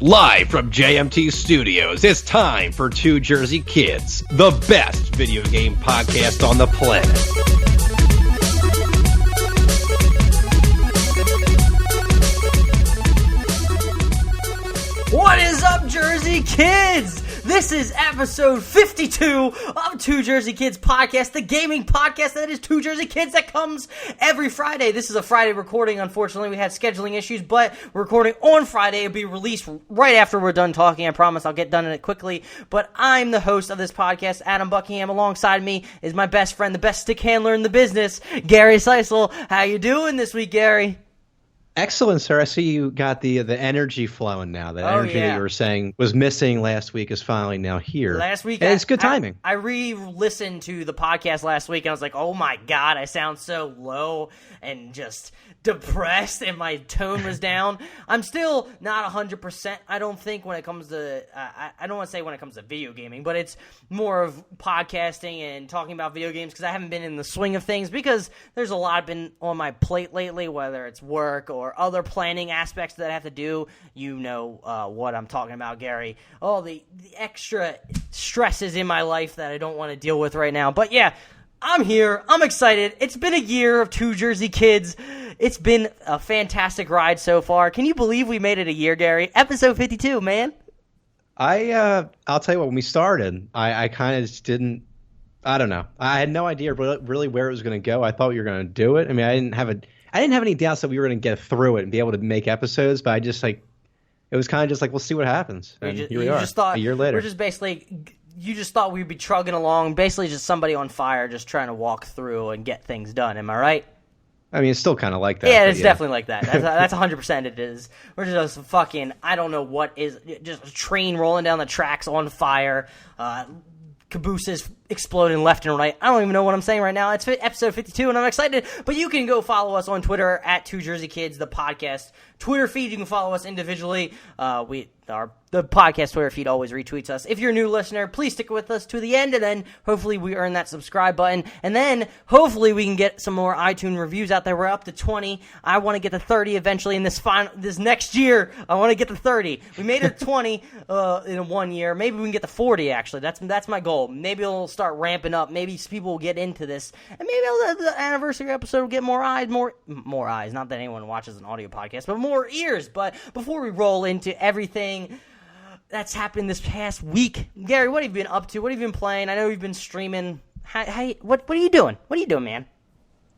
Live from JMT Studios, it's time for Two Jersey Kids, the best video game podcast on the planet. What is up, Jersey Kids? This is episode 52 of Two Jersey Kids podcast, the gaming podcast that is Two Jersey Kids that comes every Friday. This is a Friday recording. Unfortunately, we had scheduling issues, but we're recording on Friday. It'll be released right after we're done talking. I promise I'll get done in it quickly. But I'm the host of this podcast, Adam Buckingham. Alongside me is my best friend, the best stick handler in the business, Gary Seisel. How you doing this week, Gary? Excellent, sir. I see you got the energy flowing now. That energy that you were saying was missing last week is finally now here. Last week, and it's good timing. I re-listened to the podcast last week, and I was like, oh my God, I sound so low and just depressed, and my tone was down. I'm still not 100%, I don't think, when it comes to, I don't want to say when it comes to video gaming, but it's more of podcasting and talking about video games, because I haven't been in the swing of things, because there's a lot been on my plate lately, whether it's work or other planning aspects that I have to do. You know what I'm talking about, Gary. All the extra stresses in my life that I don't want to deal with right now. But yeah, I'm here. I'm excited. It's been a year of Two Jersey Kids. It's been a fantastic ride so far. Can you believe we made it a year, Gary? Episode 52, man. I'll tell you what, when we started, I kind of just didn't, I don't know. I had no idea really where it was going to go. I thought we were going to do it. I mean, I didn't have any doubts that we were going to get through it and be able to make episodes, but I just it was kind of just like, we'll see what happens. And here we are, a year later. We're just basically, you just thought we'd be trugging along, basically just somebody on fire just trying to walk through and get things done. Am I right? I mean, it's still kind of like that. Yeah, it's definitely like that. That's 100% it is. We're just fucking, I don't know what is, just a train rolling down the tracks on fire, cabooses exploding left and right. I don't even know what I'm saying right now. It's episode 52, and I'm excited. But you can go follow us on Twitter at Two Jersey Kids, the podcast Twitter feed. You can follow us individually. The podcast Twitter feed always retweets us. If you're a new listener, please stick with us to the end, and then hopefully we earn that subscribe button, and then hopefully we can get some more iTunes reviews out there. We're up to 20. I want to get to 30 eventually in this next year. I want to get to 30. We made it to 20 in 1 year. Maybe we can get to 40, actually. That's my goal. Maybe it'll start ramping up. Maybe people will get into this, and maybe the anniversary episode will get more eyes. More eyes. Not that anyone watches an audio podcast, but more ears. But before we roll into everything that's happened this past week, Gary, what have you been up to? What have you been playing? I know you've been streaming. What are you doing? What are you doing, man?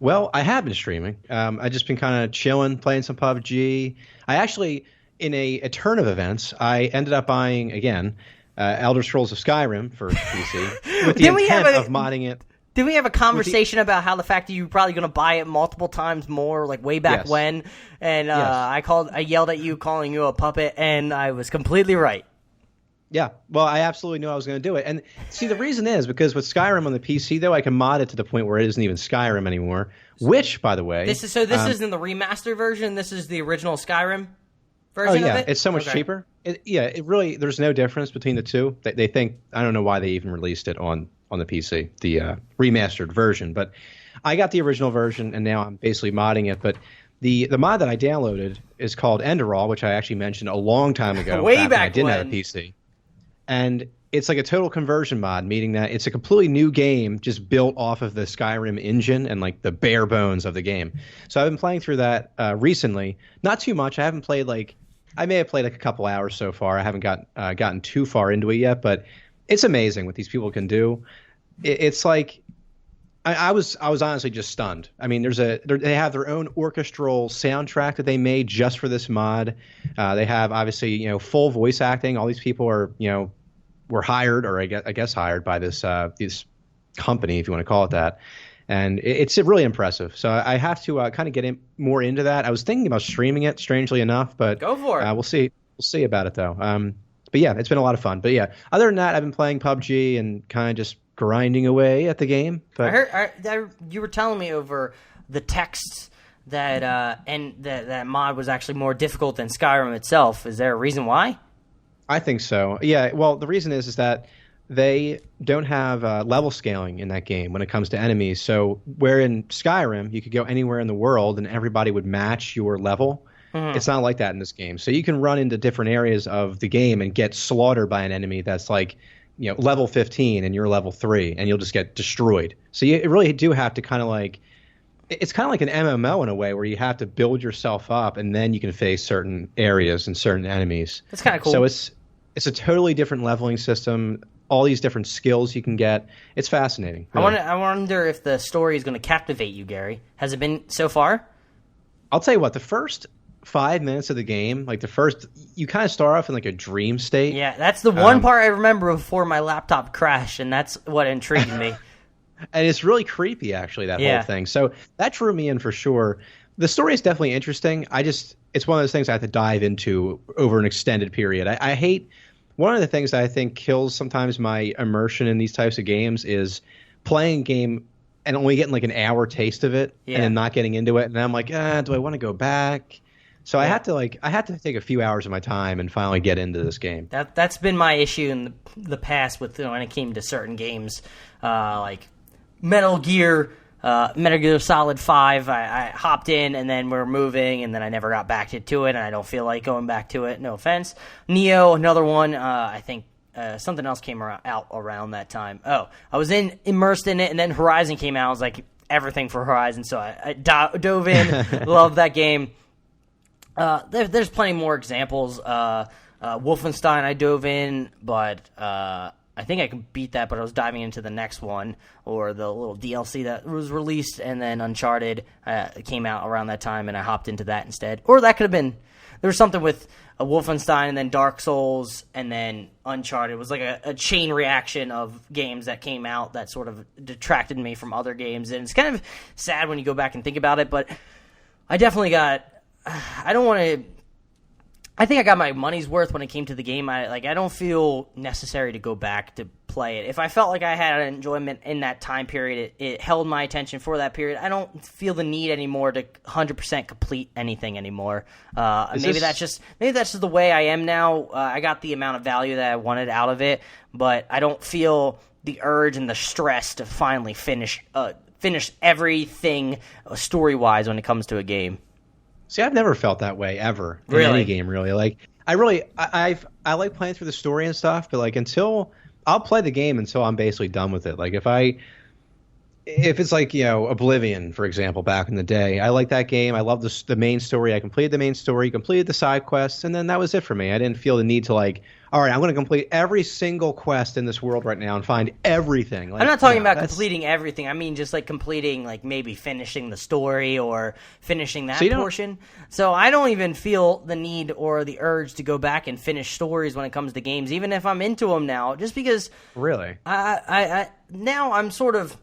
Well, I have been streaming. I've just been kind of chilling, playing some PUBG. I actually, in a turn of events, I ended up buying, again, Elder Scrolls of Skyrim for PC with the intent of modding it. Did we have a conversation about how the fact that you were probably going to buy it multiple times more, like way back when? And I yelled at you, calling you a puppet, and I was completely right. Yeah, well, I absolutely knew I was going to do it. And see, the reason is because with Skyrim on the PC, though, I can mod it to the point where it isn't even Skyrim anymore, which, by the way... This isn't the remastered version? This is the original Skyrim version of it? It's so much cheaper. It really, there's no difference between the two. They think, I don't know why they even released it on the PC, the remastered version. But I got the original version, and now I'm basically modding it. But the mod that I downloaded is called Enderal, which I actually mentioned a long time ago. Way back when I didn't have a PC. And it's like a total conversion mod, meaning that it's a completely new game just built off of the Skyrim engine and like the bare bones of the game. So I've been playing through that recently. Not too much. I haven't played I may have played a couple hours so far. I haven't gotten too far into it yet, but it's amazing what these people can do. It's like I was honestly just stunned. I mean, they have their own orchestral soundtrack that they made just for this mod. They have obviously full voice acting. All these people are were hired, or I guess hired by this company, if you want to call it that. And it's really impressive. So I have to kind of get more into that. I was thinking about streaming it, strangely enough, but go for it. We'll see. We'll see about it though. But yeah, it's been a lot of fun. But yeah, other than that, I've been playing PUBG and kind of just grinding away at the game. But I heard you were telling me over the texts that that mod was actually more difficult than Skyrim itself. Is there a reason why? I think so. Yeah. Well, the reason is that they don't have level scaling in that game when it comes to enemies. So where in Skyrim you could go anywhere in the world and everybody would match your level, It's not like that in this game. So you can run into different areas of the game and get slaughtered by an enemy that's like, level 15 and you're level 3, and you'll just get destroyed. So you really do have to kind of like, it's kind of like an MMO in a way, where you have to build yourself up and then you can face certain areas and certain enemies. That's kind of cool. So it's a totally different leveling system. All these different skills you can get. It's fascinating. Really. I wonder if the story is going to captivate you, Gary. Has it been so far? I'll tell you what, the first 5 minutes of the game, you kind of start off in like a dream state. Yeah, that's the one part I remember before my laptop crashed, and that's what intrigued me. And it's really creepy, actually, that whole thing. So that drew me in for sure. The story is definitely interesting. It's one of those things I have to dive into over an extended period. I hate, one of the things that I think kills sometimes my immersion in these types of games is playing a game and only getting like an hour taste of it and then not getting into it. And I'm like, do I want to go back? So I had to take a few hours of my time and finally get into this game. That's been my issue in the past with when it came to certain games, like Metal Gear Solid 5. I hopped in and then we're moving and then I never got back to it, and I don't feel like going back to it. No offense. Neo, another one. I think something else came out around that time. Oh, I was immersed in it, and then Horizon came out. I was like, everything for Horizon, so I dove in. Loved that game. There's plenty more examples. Wolfenstein I dove in, but I think I could beat that, but I was diving into the next one, or the little DLC that was released, and then Uncharted came out around that time, and I hopped into that instead. Or that could have been, there was something with a Wolfenstein, and then Dark Souls, and then Uncharted. It was like a chain reaction of games that came out that sort of detracted me from other games, and it's kind of sad when you go back and think about it, but I definitely got, I think I got my money's worth when it came to the game. I don't feel necessary to go back to play it. If I felt like I had an enjoyment in that time period, it held my attention for that period. I don't feel the need anymore to 100% complete anything anymore. Maybe that's just the way I am now. I got the amount of value that I wanted out of it, but I don't feel the urge and the stress to finally finish everything story-wise when it comes to a game. See, I've never felt that way ever in any game, really. Like, I like playing through the story and stuff, but like I'll play the game until I'm basically done with it. Like if it's like, Oblivion, for example, back in the day, I like that game. I love the main story. I completed the main story, completed the side quests, and then that was it for me. I didn't feel the need to like, all right, I'm going to complete every single quest in this world right now and find everything. Like, I'm not talking about completing everything. I mean just like completing, like maybe finishing the story or finishing that portion. So I don't even feel the need or the urge to go back and finish stories when it comes to games, even if I'm into them now, just because really now I'm sort of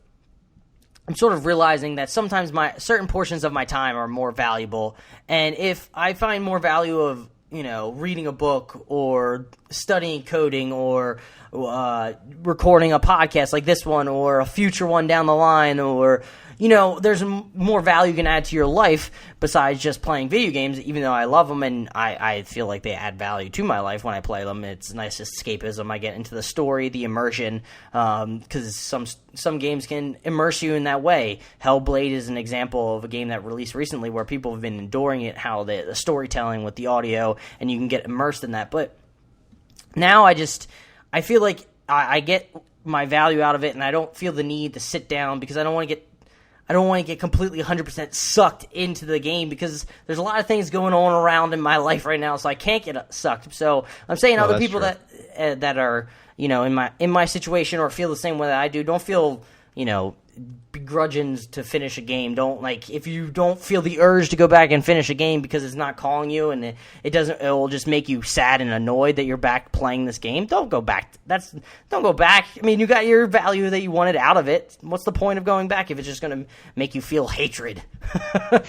realizing that sometimes certain portions of my time are more valuable, and if I find more value of reading a book or studying coding or recording a podcast like this one or a future one down the line, or there's more value you can add to your life besides just playing video games, even though I love them and I feel like they add value to my life when I play them. It's nice escapism. I get into the story, the immersion, because some games can immerse you in that way. Hellblade is an example of a game that released recently where people have been enduring it, how the storytelling with the audio, and you can get immersed in that. But now I feel like I get my value out of it, and I don't feel the need to sit down because I don't want to get completely 100% sucked into the game, because there's a lot of things going on around in my life right now, so I can't get sucked. So I'm saying other people that are in my situation or feel the same way that I do, don't feel begrudging to finish a game. If you don't feel the urge to go back and finish a game because it's not calling you and it will just make you sad and annoyed that you're back playing this game, don't go back. Don't go back. I mean, you got your value that you wanted out of it. What's the point of going back if it's just going to make you feel hatred? You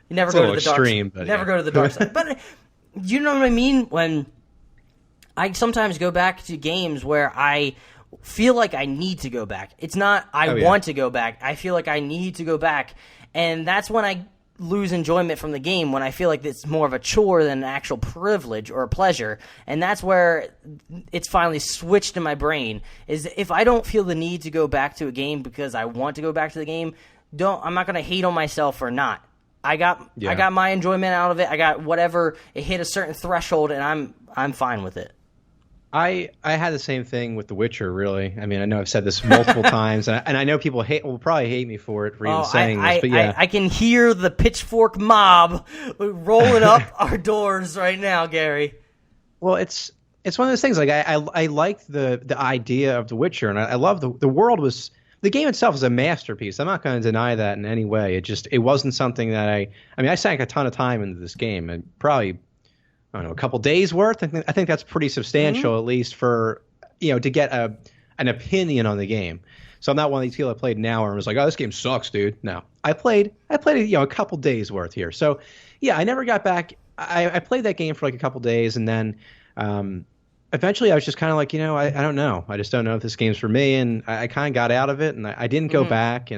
never go to the dark side. Never go to the dark side. But you know what I mean? When I sometimes go back to games where I feel like I need to go back. It's not want to go back. I feel like I need to go back. And that's when I lose enjoyment from the game, when I feel like it's more of a chore than an actual privilege or a pleasure. And that's where it's finally switched in my brain, is if I don't feel the need to go back to a game because I want to go back to the game, I'm not going to hate on myself for not. I got my enjoyment out of it. I got whatever, it hit a certain threshold, and I'm fine with it. I had the same thing with The Witcher, really. I mean, I know I've said this multiple times, and I know people will probably hate me for even saying this, but yeah. I can hear the pitchfork mob rolling up our doors right now, Gary. Well, it's one of those things. Like I liked the idea of The Witcher, and I love the world was. The game itself is a masterpiece. I'm not going to deny that in any way. It wasn't something that I sank a ton of time into this game, and probably, I don't know, a couple days worth. I think that's pretty substantial, at least for, to get an opinion on the game. So I'm not one of these people that played an hour and was like, oh, this game sucks, dude. No, I played a couple days worth here. So yeah, I never got back. I played that game for like a couple days, and then eventually I was just kind of like, I don't know. I just don't know if this game's for me. And I kind of got out of it, and I didn't go back.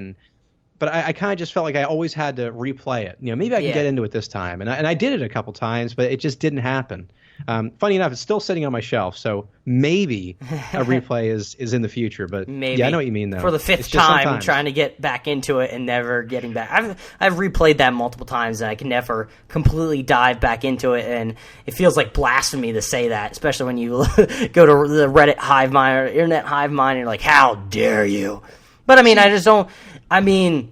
But I kind of just felt like I always had to replay it. Maybe I can get into it this time. And I did it a couple times, but it just didn't happen. Funny enough, it's still sitting on my shelf. So maybe a replay is in the future. But maybe. Yeah, I know what you mean, though. For the fifth time, trying to get back into it and never getting back. I've replayed that multiple times, and I can never completely dive back into it. And it feels like blasphemy to say that, especially when you go to the Reddit hive mind or Internet hive mind, and you're like, how dare you? But I mean, I just don't. I mean,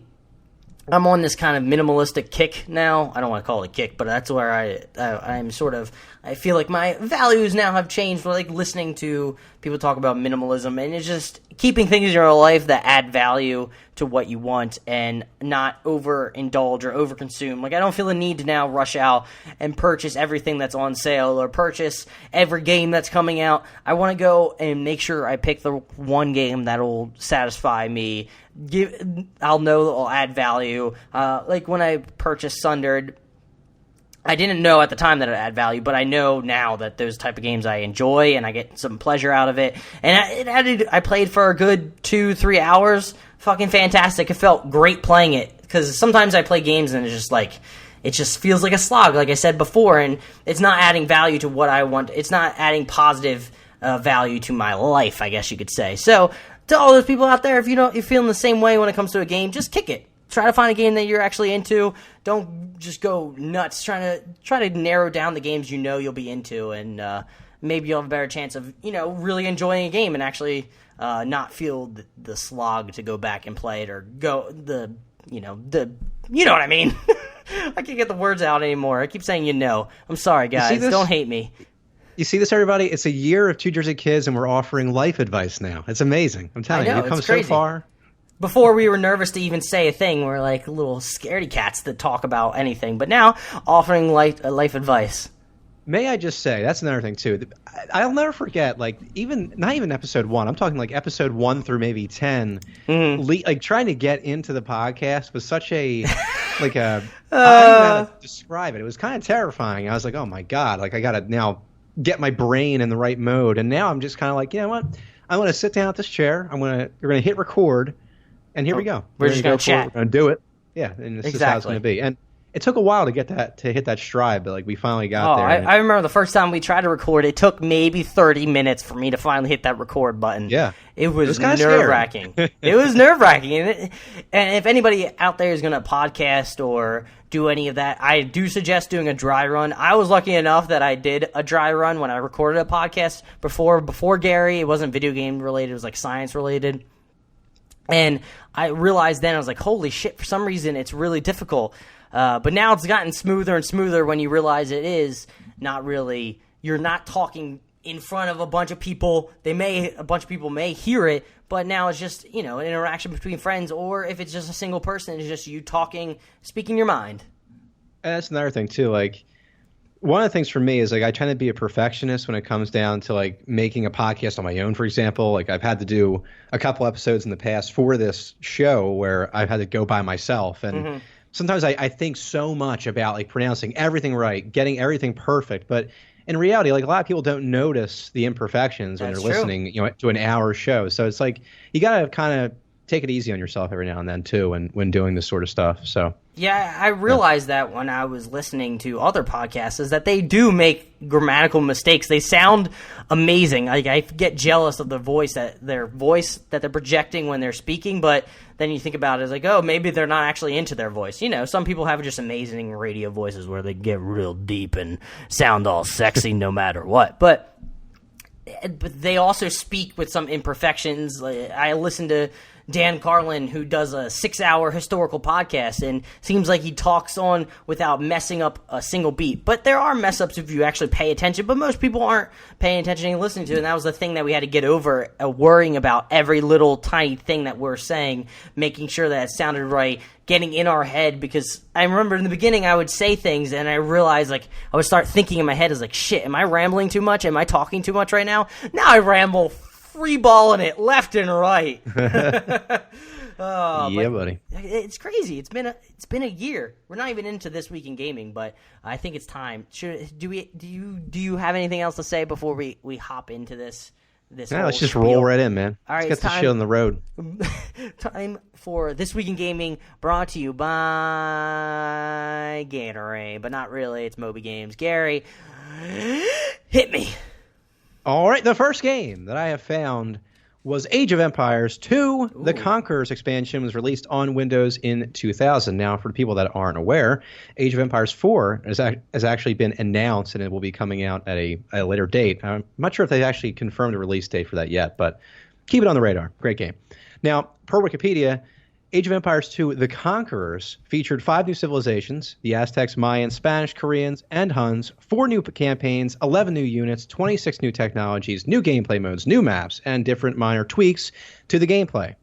I'm on this kind of minimalistic kick now. I don't want to call it a kick, but that's where I'm sort of. I feel like my values now have changed. Like listening to people talk about minimalism, and it's just keeping things in your life that add value to what you want, and not overindulge or overconsume. Like I don't feel the need to now rush out and purchase everything that's on sale or purchase every game that's coming out. I want to go and make sure I pick the one game that'll satisfy me. I'll know it'll add value. Like when I purchased Sundered, I didn't know at the time that it add value, but I know now that those type of games I enjoy and I get some pleasure out of it. And I played for a good 2-3 hours. Fucking fantastic. It felt great playing it, because sometimes I play games and it's just like, it just feels like a slog, like I said before, and it's not adding value to what I want. It's not adding positive value to my life, I guess you could say. So to all those people out there, if you're feeling the same way when it comes to a game, just kick it. Try to find a game that you're actually into. Don't just go nuts try to narrow down the games you'll be into, and maybe you'll have a better chance of really enjoying a game and actually not feel the slog to go back and play it, or go you know what I mean. I can't get the words out anymore. I keep saying I'm sorry, guys. Don't hate me. You see this, everybody? It's a year of Two Jersey Kids, and we're offering life advice now. It's amazing. I'm telling you, we've come so far. Before, we were nervous to even say a thing. We're like little scaredy cats that talk about anything. But now, offering life advice. May I just say, that's another thing, too. I'll never forget, not even episode 1. I'm talking like episode 1 through maybe 10. Mm-hmm. Trying to get into the podcast was such a, I don't know how to describe it. It was kind of terrifying. I was like, oh my God, I got to now get my brain in the right mode. And now I'm just kind of like, you know what? I'm going to sit down at this chair. You're going to hit record. And here we go. We're just going to chat. We're going to do it. Yeah, and this is how it's going to be. And it took a while to get to hit that stride, but we finally got there. I remember the first time we tried to record, it took maybe 30 minutes for me to finally hit that record button. Yeah. It was nerve-wracking. It was nerve-wracking. And if anybody out there is going to podcast or do any of that, I do suggest doing a dry run. I was lucky enough that I did a dry run when I recorded a podcast before Gary. It wasn't video game related. It was science related. And I realized then, I was like, holy shit, for some reason it's really difficult. But now it's gotten smoother and smoother when you realize it is not really, you're not talking in front of a bunch of people. A bunch of people may hear it, but now it's just, an interaction between friends, or if it's just a single person, it's just you talking, speaking your mind. And that's another thing too, one of the things for me is I try to be a perfectionist when it comes down to making a podcast on my own, for example. I've had to do a couple episodes in the past for this show where I've had to go by myself. And sometimes I think so much about pronouncing everything right, getting everything perfect. But in reality, a lot of people don't notice the imperfections when they're listening, to an hour show. So it's you got to kind of take it easy on yourself every now and then too, when doing this sort of stuff. So Yeah, I realized that when I was listening to other podcasts, is that they do make grammatical mistakes. They sound amazing. Like, I get jealous of their voice that they're projecting when they're speaking, but then you think about it as like, oh, maybe they're not actually into their voice. You know, some people have just amazing radio voices where they get real deep and sound all sexy no matter what. But they also speak with some imperfections. I listen to Dan Carlin, who does a 6-hour historical podcast, and seems like he talks on without messing up a single beat. But there are mess ups if you actually pay attention, but most people aren't paying attention and listening to it, and that was the thing that we had to get over, worrying about every little tiny thing that we're saying, making sure that it sounded right, getting in our head, because I remember in the beginning I would say things, and I realized, like, I would start thinking in my head, is like, shit, am I rambling too much? Am I talking too much right now? Now I ramble free balling it left and right. Yeah, buddy. It's crazy. It's been a year. We're not even into This Week in Gaming, but I think it's time. Do you have anything else to say before we hop into this? No, let's just roll right in, man. All right, let's get the shit on the road. Time for This Week in Gaming, brought to you by Gatorade, but not really. It's Moby Games. Gary, hit me. All right, the first game that I have found was Age of Empires 2. Ooh. The Conquerors expansion was released on Windows in 2000. Now, for the people that aren't aware, Age of Empires 4 has actually been announced, and it will be coming out at a later date. I'm not sure if they've actually confirmed a release date for that yet, but keep it on the radar. Great game. Now, per Wikipedia, Age of Empires 2 The Conquerors featured 5 new civilizations, the Aztecs, Mayans, Spanish, Koreans, and Huns, 4 new campaigns, 11 new units, 26 new technologies, new gameplay modes, new maps, and different minor tweaks to the gameplay.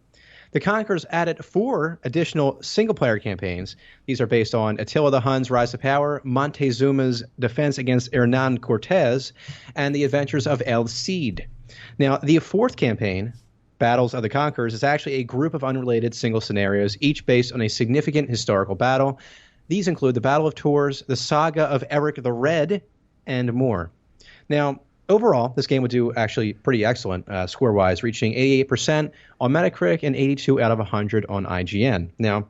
The Conquerors added 4 additional single-player campaigns. These are based on Attila the Hun's rise to power, Montezuma's defense against Hernan Cortez, and the adventures of El Cid. Now, the 4th campaign, Battles of the Conquerors, is actually a group of unrelated single scenarios, each based on a significant historical battle. These include the Battle of Tours, the Saga of Eric the Red, and more. Now, overall, this game would do actually pretty excellent score-wise, reaching 88% on Metacritic and 82 out of 100 on IGN. Now,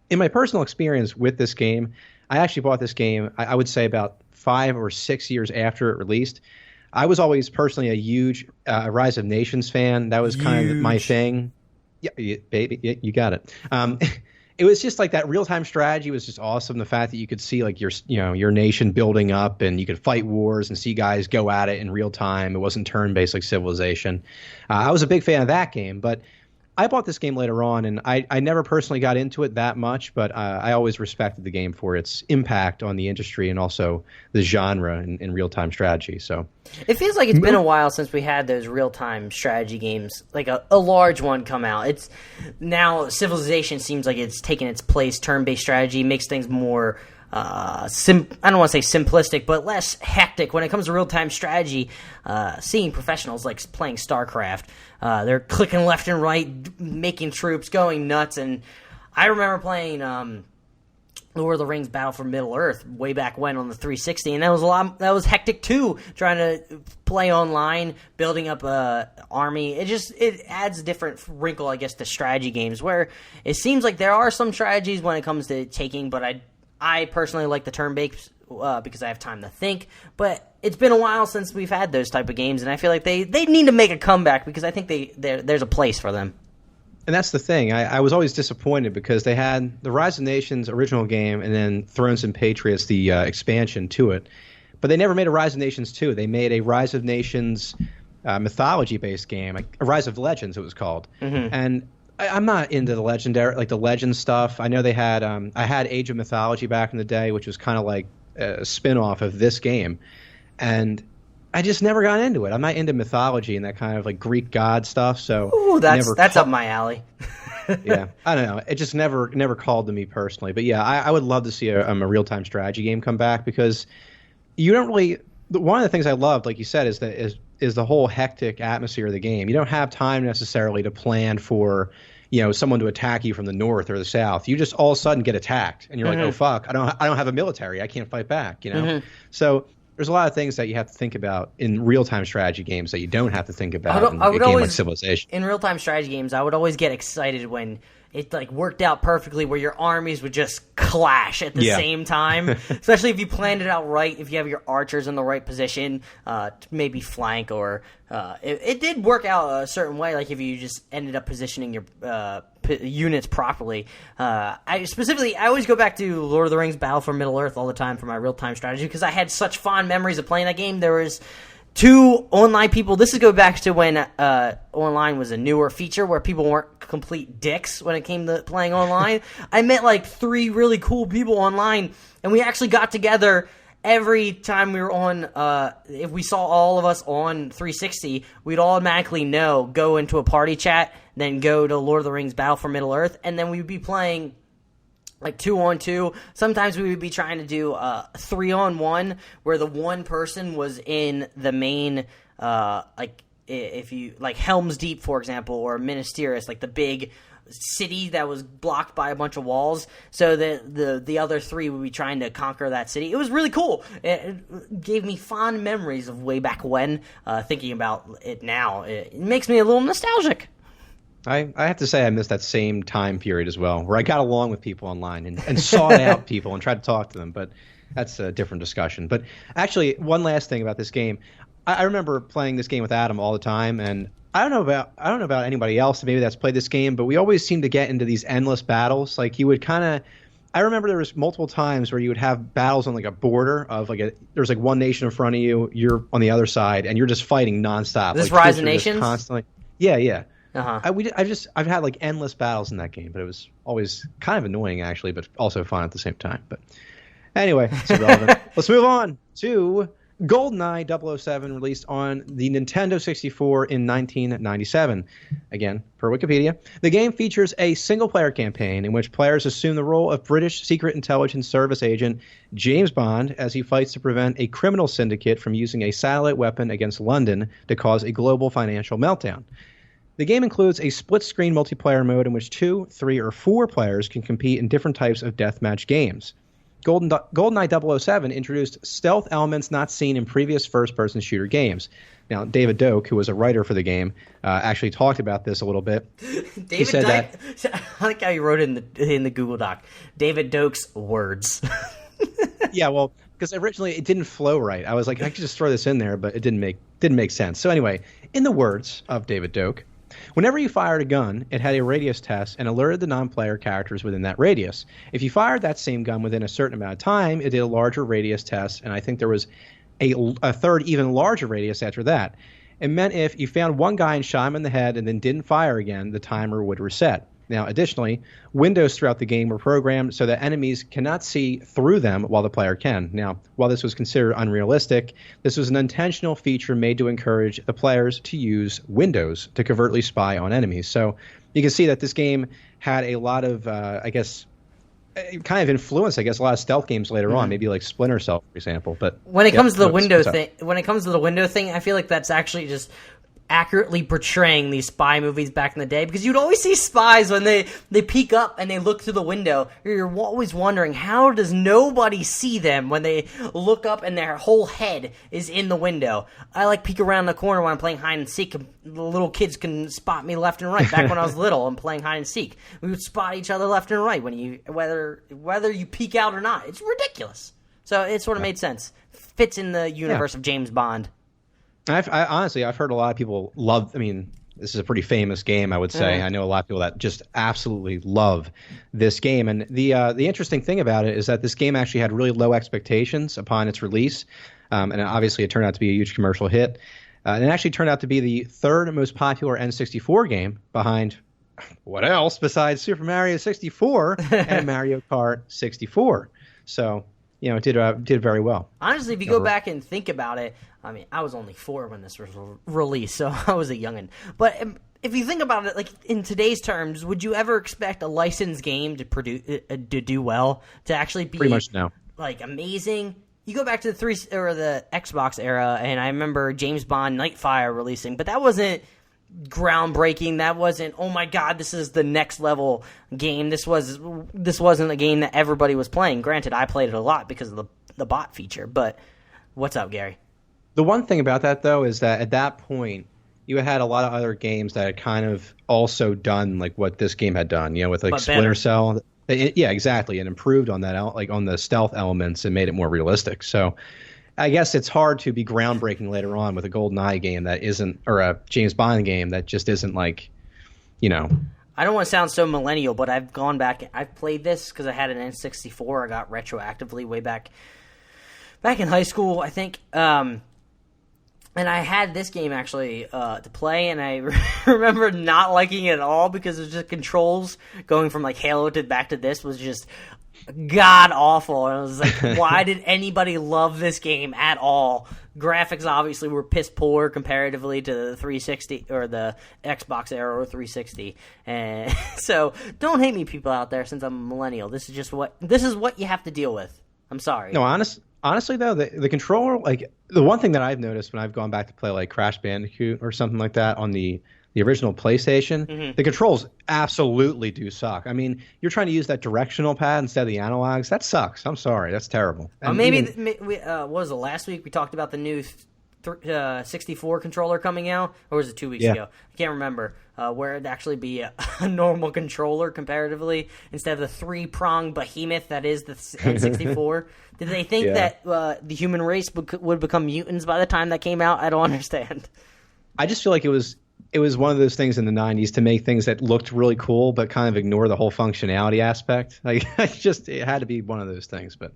in my personal experience with this game, I actually bought this game, I would say about 5 or 6 years after it released. I was always personally a huge Rise of Nations fan. That was kind of my thing. Yeah, baby, you got it. It was just like that real-time strategy was just awesome. The fact that you could see like your nation building up, and you could fight wars and see guys go at it in real time. It wasn't turn-based like Civilization. I was a big fan of that game, but I bought this game later on, and I never personally got into it that much, but I always respected the game for its impact on the industry and also the genre in real-time strategy. So it feels like it's been a while since we had those real-time strategy games, like a large one come out. It's now Civilization seems like it's taken its place. Turn-based strategy makes things more I don't want to say simplistic, but less hectic when it comes to real-time strategy. Seeing professionals like playing StarCraft, they're clicking left and right, making troops, going nuts. And I remember playing Lord of the Rings: Battle for Middle-earth way back when on the 360, and that was hectic too. Trying to play online, building up a army. It adds a different wrinkle, I guess, to strategy games, where it seems like there are some strategies when it comes to taking, but I personally like the turn-based because I have time to think, but it's been a while since we've had those type of games, and I feel like they need to make a comeback because I think there's a place for them. And that's the thing. I was always disappointed because they had the Rise of Nations original game and then Thrones and Patriots, the expansion to it, but they never made a Rise of Nations 2. They made a Rise of Nations mythology-based game, like a Rise of Legends it was called, and I'm not into the legendary, like the legend stuff. I know they had, I had Age of Mythology back in the day, which was kind of like a spin-off of this game. And I just never got into it. I'm not into mythology and that kind of like Greek god stuff. So ooh, that's up my alley. Yeah, I don't know. It just never called to me personally. But yeah, I would love to see a real-time strategy game come back because you don't really. One of the things I loved, like you said, is the whole hectic atmosphere of the game. You don't have time necessarily to plan for, someone to attack you from the north or the south. You just all of a sudden get attacked, and you're like, oh fuck, I don't have a military, I can't fight back. So there's a lot of things that you have to think about in real-time strategy games that you don't have to think about in a game like Civilization. In real-time strategy games, I would always get excited when it like worked out perfectly where your armies would just clash at the same time, especially if you planned it out right, if you have your archers in the right position, maybe flank, or it did work out a certain way, like if you just ended up positioning your units properly. I always go back to Lord of the Rings Battle for Middle-earth all the time for my real-time strategy, because I had such fond memories of playing that game. There was 2 online people. This is go back to when online was a newer feature where people weren't complete dicks when it came to playing online. I met like 3 really cool people online, and we actually got together every time we were on. If we saw all of us on 360, we'd automatically go into a party chat, then go to Lord of the Rings Battle for Middle-earth, and then we would be playing like 2-on-2. Sometimes we would be trying to do 3-on-1, where the one person was in the main, like if you like Helm's Deep, for example, or Minas Tirith, like the big city that was blocked by a bunch of walls. So the other 3 would be trying to conquer that city. It was really cool. It gave me fond memories of way back when. Thinking about it now, it makes me a little nostalgic. I have to say I missed that same time period as well, where I got along with people online and sought out people and tried to talk to them, but that's a different discussion. But actually, one last thing about this game. I remember playing this game with Adam all the time, and I don't know about anybody else maybe that's played this game, but we always seem to get into these endless battles. Like you would I remember there was multiple times where you would have battles on like a border of there's like one nation in front of you, you're on the other side, and you're just fighting nonstop. This like, Rise of Nations? Constantly. Yeah. Uh-huh. I've had like endless battles in that game, but it was always kind of annoying actually, but also fun at the same time. But anyway, it's irrelevant. Let's move on to GoldenEye 007, released on the Nintendo 64 in 1997. Again, per Wikipedia. The game features a single-player campaign in which players assume the role of British Secret Intelligence Service agent James Bond as he fights to prevent a criminal syndicate from using a satellite weapon against London to cause a global financial meltdown. The game includes a split-screen multiplayer mode in which 2, 3, or 4 players can compete in different types of deathmatch games. GoldenEye 007 introduced stealth elements not seen in previous first-person shooter games. Now, David Doak, who was a writer for the game, actually talked about this a little bit. He said that I like how you wrote it in the Google Doc. David Doak's words. Yeah, well, because originally it didn't flow right. I was like, I could just throw this in there, but it didn't make sense. So anyway, in the words of David Doak, whenever you fired a gun, it had a radius test and alerted the non-player characters within that radius. If you fired that same gun within a certain amount of time, it did a larger radius test, and I think there was a third even larger radius after that. It meant if you found one guy and shot him in the head and then didn't fire again, the timer would reset. Now, additionally, windows throughout the game were programmed so that enemies cannot see through them while the player can. Now, while this was considered unrealistic, this was an intentional feature made to encourage the players to use windows to covertly spy on enemies. So you can see that this game had a lot of, kind of influenced, a lot of stealth games later on, maybe like Splinter Cell, for example. But when it comes to the window thing, I feel like that's actually just accurately portraying these spy movies back in the day, because you'd always see spies when they peek up and they look through the window. You're always wondering, how does nobody see them when they look up and their whole head is in the window? I like peek around the corner when I'm playing hide and seek. The little kids can spot me left and right. Back when I was little and playing hide and seek, we would spot each other left and right whether you peek out or not. It's ridiculous. So it sort of made sense. Fits in the universe of James Bond. I've heard a lot of people love. I mean, this is a pretty famous game, I would say. I know a lot of people that just absolutely love this game. And the interesting thing about it is that this game actually had really low expectations upon its release, and obviously it turned out to be a huge commercial hit. And it actually turned out to be the third most popular N64 game, behind what else besides Super Mario 64 and Mario Kart 64. So, it did very well. Honestly, if you go back and think about it, I mean, I was only 4 when this was released, so I was a youngin'. But if you think about it, like in today's terms, would you ever expect a licensed game to do well, to actually be pretty much no, like amazing? You go back to the Xbox era, and I remember James Bond Nightfire releasing, but that wasn't groundbreaking. That wasn't, oh my god, this is the next level game. This wasn't a game that everybody was playing. Granted, I played it a lot because of the bot feature. But what's up, Gary? The one thing about that, though, is that at that point, you had a lot of other games that had kind of also done like what this game had done, with like But Splinter better. Cell. Yeah, exactly, and improved on that, like on the stealth elements and made it more realistic. So I guess it's hard to be groundbreaking later on with a GoldenEye game that isn't, or a James Bond game that just isn't like, I don't want to sound so millennial, but I've gone back. I've played this because I had an N64. I got retroactively way back in high school, I think. And I had this game actually to play, and I remember not liking it at all because it was just controls going from like Halo to back to this was just god awful. And I was like, why did anybody love this game at all? Graphics obviously were piss poor comparatively to the 360 or the Xbox era or 360. And so don't hate me, people out there, since I'm a millennial. This is what you have to deal with. I'm sorry. No, honestly though, the controller, like the one thing that I've noticed when I've gone back to play like Crash Bandicoot or something like that on the original PlayStation, the controls absolutely do suck. I mean, you're trying to use that directional pad instead of the analogs. That sucks. I'm sorry. That's terrible. And what was it, last week we talked about the new 64 controller coming out, or was it 2 weeks ago? I can't remember. Where it'd actually be a normal controller comparatively instead of the 3-pronged behemoth that is the N64. Did they think that the human race would become mutants by the time that came out? I don't understand. I just feel like it was one of those things in the 90s to make things that looked really cool but kind of ignore the whole functionality aspect. Like it had to be one of those things. But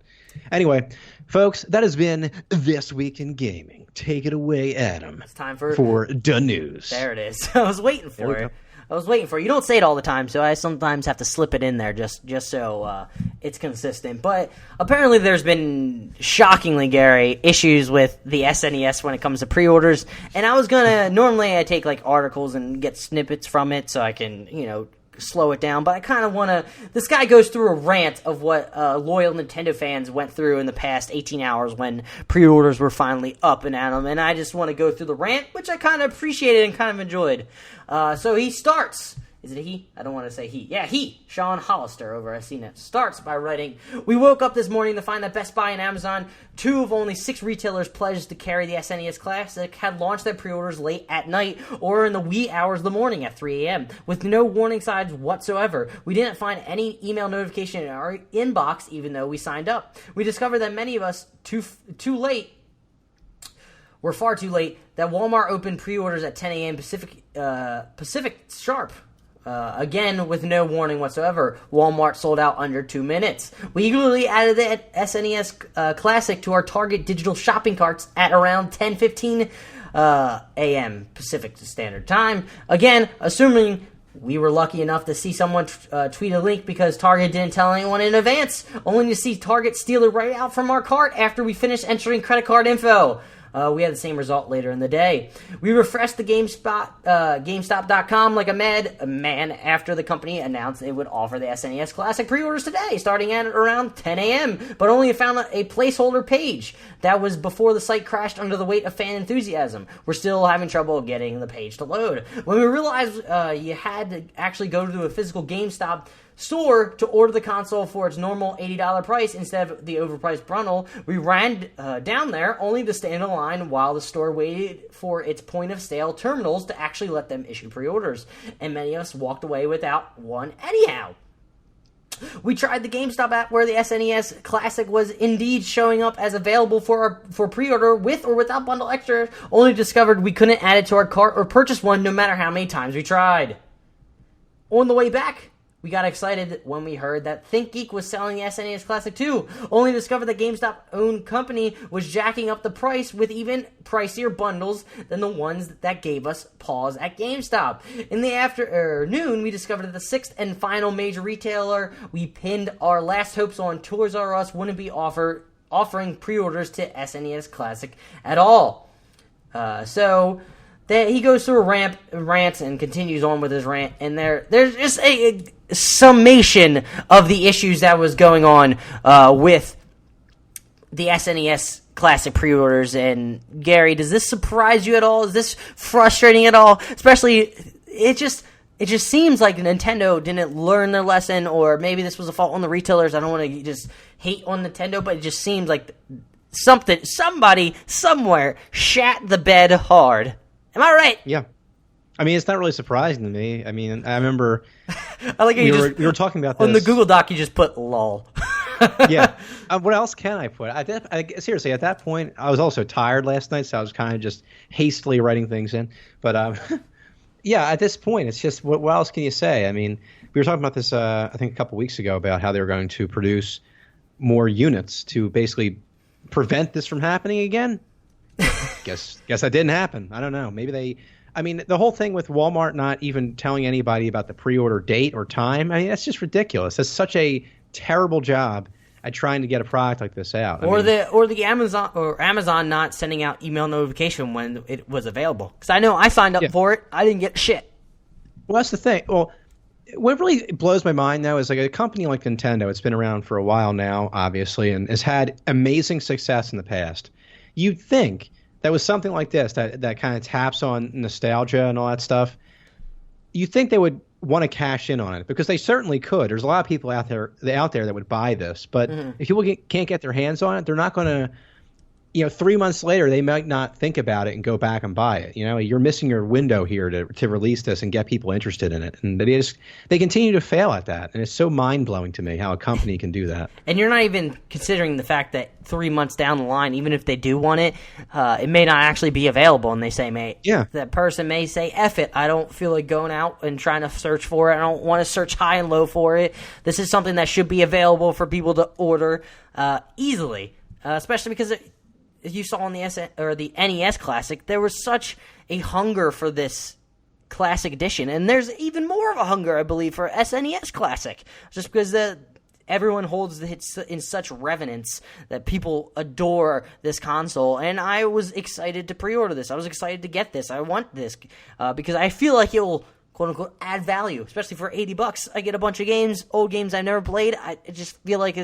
anyway, folks, that has been This Week in Gaming. Take it away, Adam. It's time for the news. There it is. I was waiting for it. You don't say it all the time, so I sometimes have to slip it in there just so it's consistent. But apparently there's been, shockingly, Gary, issues with the SNES when it comes to pre-orders. And I was going to, normally I take like articles and get snippets from it so I can, slow it down. But I kind of want to, this guy goes through a rant of what loyal Nintendo fans went through in the past 18 hours when pre-orders were finally up and at them. And I just want to go through the rant, which I kind of appreciated and kind of enjoyed. So he starts. Is it he? I don't want to say he. Yeah, he, Sean Hollister over at CNET, starts by writing, "We woke up this morning to find that Best Buy and Amazon, 2 of only 6 retailers pledged to carry the SNES Classic, had launched their pre-orders late at night or in the wee hours of the morning at 3 a.m. with no warning signs whatsoever. We didn't find any email notification in our inbox even though we signed up. We discovered that many of us, we're far too late, that Walmart opened pre-orders at 10 a.m. Pacific sharp. Again, with no warning whatsoever. Walmart sold out under 2 minutes. We eagerly added the SNES Classic to our Target digital shopping carts at around 10:15 a.m. Pacific Standard Time. Again, assuming we were lucky enough to see someone tweet a link because Target didn't tell anyone in advance, only to see Target steal it right out from our cart after we finished entering credit card info. We had the same result later in the day. We refreshed the GameStop.com like a man after the company announced it would offer the SNES Classic pre-orders today, starting at around 10 a.m., but only found a placeholder page. That was before the site crashed under the weight of fan enthusiasm. We're still having trouble getting the page to load. When we realized you had to actually go to a physical GameStop store to order the console for its normal $80 price instead of the overpriced bundle, we ran down there only to stand in line while the store waited for its point-of-sale terminals to actually let them issue pre-orders, and many of us walked away without one anyhow. We tried the GameStop app where the SNES Classic was indeed showing up as available for pre-order with or without bundle extra, only discovered we couldn't add it to our cart or purchase one no matter how many times we tried. On the way back, we got excited when we heard that ThinkGeek was selling the SNES Classic too, only discovered that GameStop-owned company was jacking up the price with even pricier bundles than the ones that gave us pause at GameStop. In the afternoon, we discovered that the 6th and final major retailer we pinned our last hopes on, Toys R Us, wouldn't be offering pre-orders to SNES Classic at all. He goes through a rant and continues on with his rant, and there's just a summation of the issues that was going on with the SNES Classic pre-orders. And Gary, does this surprise you at all? Is this frustrating at all? Especially, it just seems like Nintendo didn't learn their lesson, or maybe this was a fault on the retailers. I don't want to just hate on Nintendo, but it just seems like somebody, somewhere, shat the bed hard. Am I right? Yeah. I mean, it's not really surprising to me. I mean, I remember I like we were talking about this. on the Google Doc. You just put lol. Yeah. What else can I put? Seriously, at that point, I was also tired last night, so I was kind of just hastily writing things in. But yeah, at this point, it's just what else can you say? I mean, we were talking about this, I think, a couple weeks ago about how they were going to produce more units to basically prevent this from happening again. Guess that didn't happen. I don't know. Maybe they. I mean, the whole thing with Walmart not even telling anybody about the pre-order date or time, I mean, that's just ridiculous. That's such a terrible job at trying to get a product like this out. Or the Amazon not sending out email notification when it was available. Because I know I signed up for it. I didn't get shit. Well, that's the thing. Well, what really blows my mind now is like a company like Nintendo. It's been around for a while now, obviously, and has had amazing success in the past. You'd think that was something like this that kind of taps on nostalgia and all that stuff. You think they would want to cash in on it because they certainly could. There's a lot of people out there that would buy this, but if people can't get their hands on it, they're not going to. 3 months later, they might not think about it and go back and buy it. You're missing your window here to release this and get people interested in it, and they continue to fail at that, and it's so mind blowing to me how a company can do that. And you're not even considering the fact that 3 months down the line, even if they do want it, it may not actually be available. And they say, "Mate, that person may say, F it, I don't feel like going out and trying to search for it. I don't want to search high and low for it. This is something that should be available for people to order easily, especially because you saw in the NES Classic, there was such a hunger for this Classic Edition, and there's even more of a hunger, I believe, for SNES Classic, just because everyone holds the hits in such reverence that people adore this console, and I was excited to pre-order this. I was excited to get this. I want this because I feel like it will, quote-unquote, add value, especially for $80. I get a bunch of games, old games I've never played. I just feel like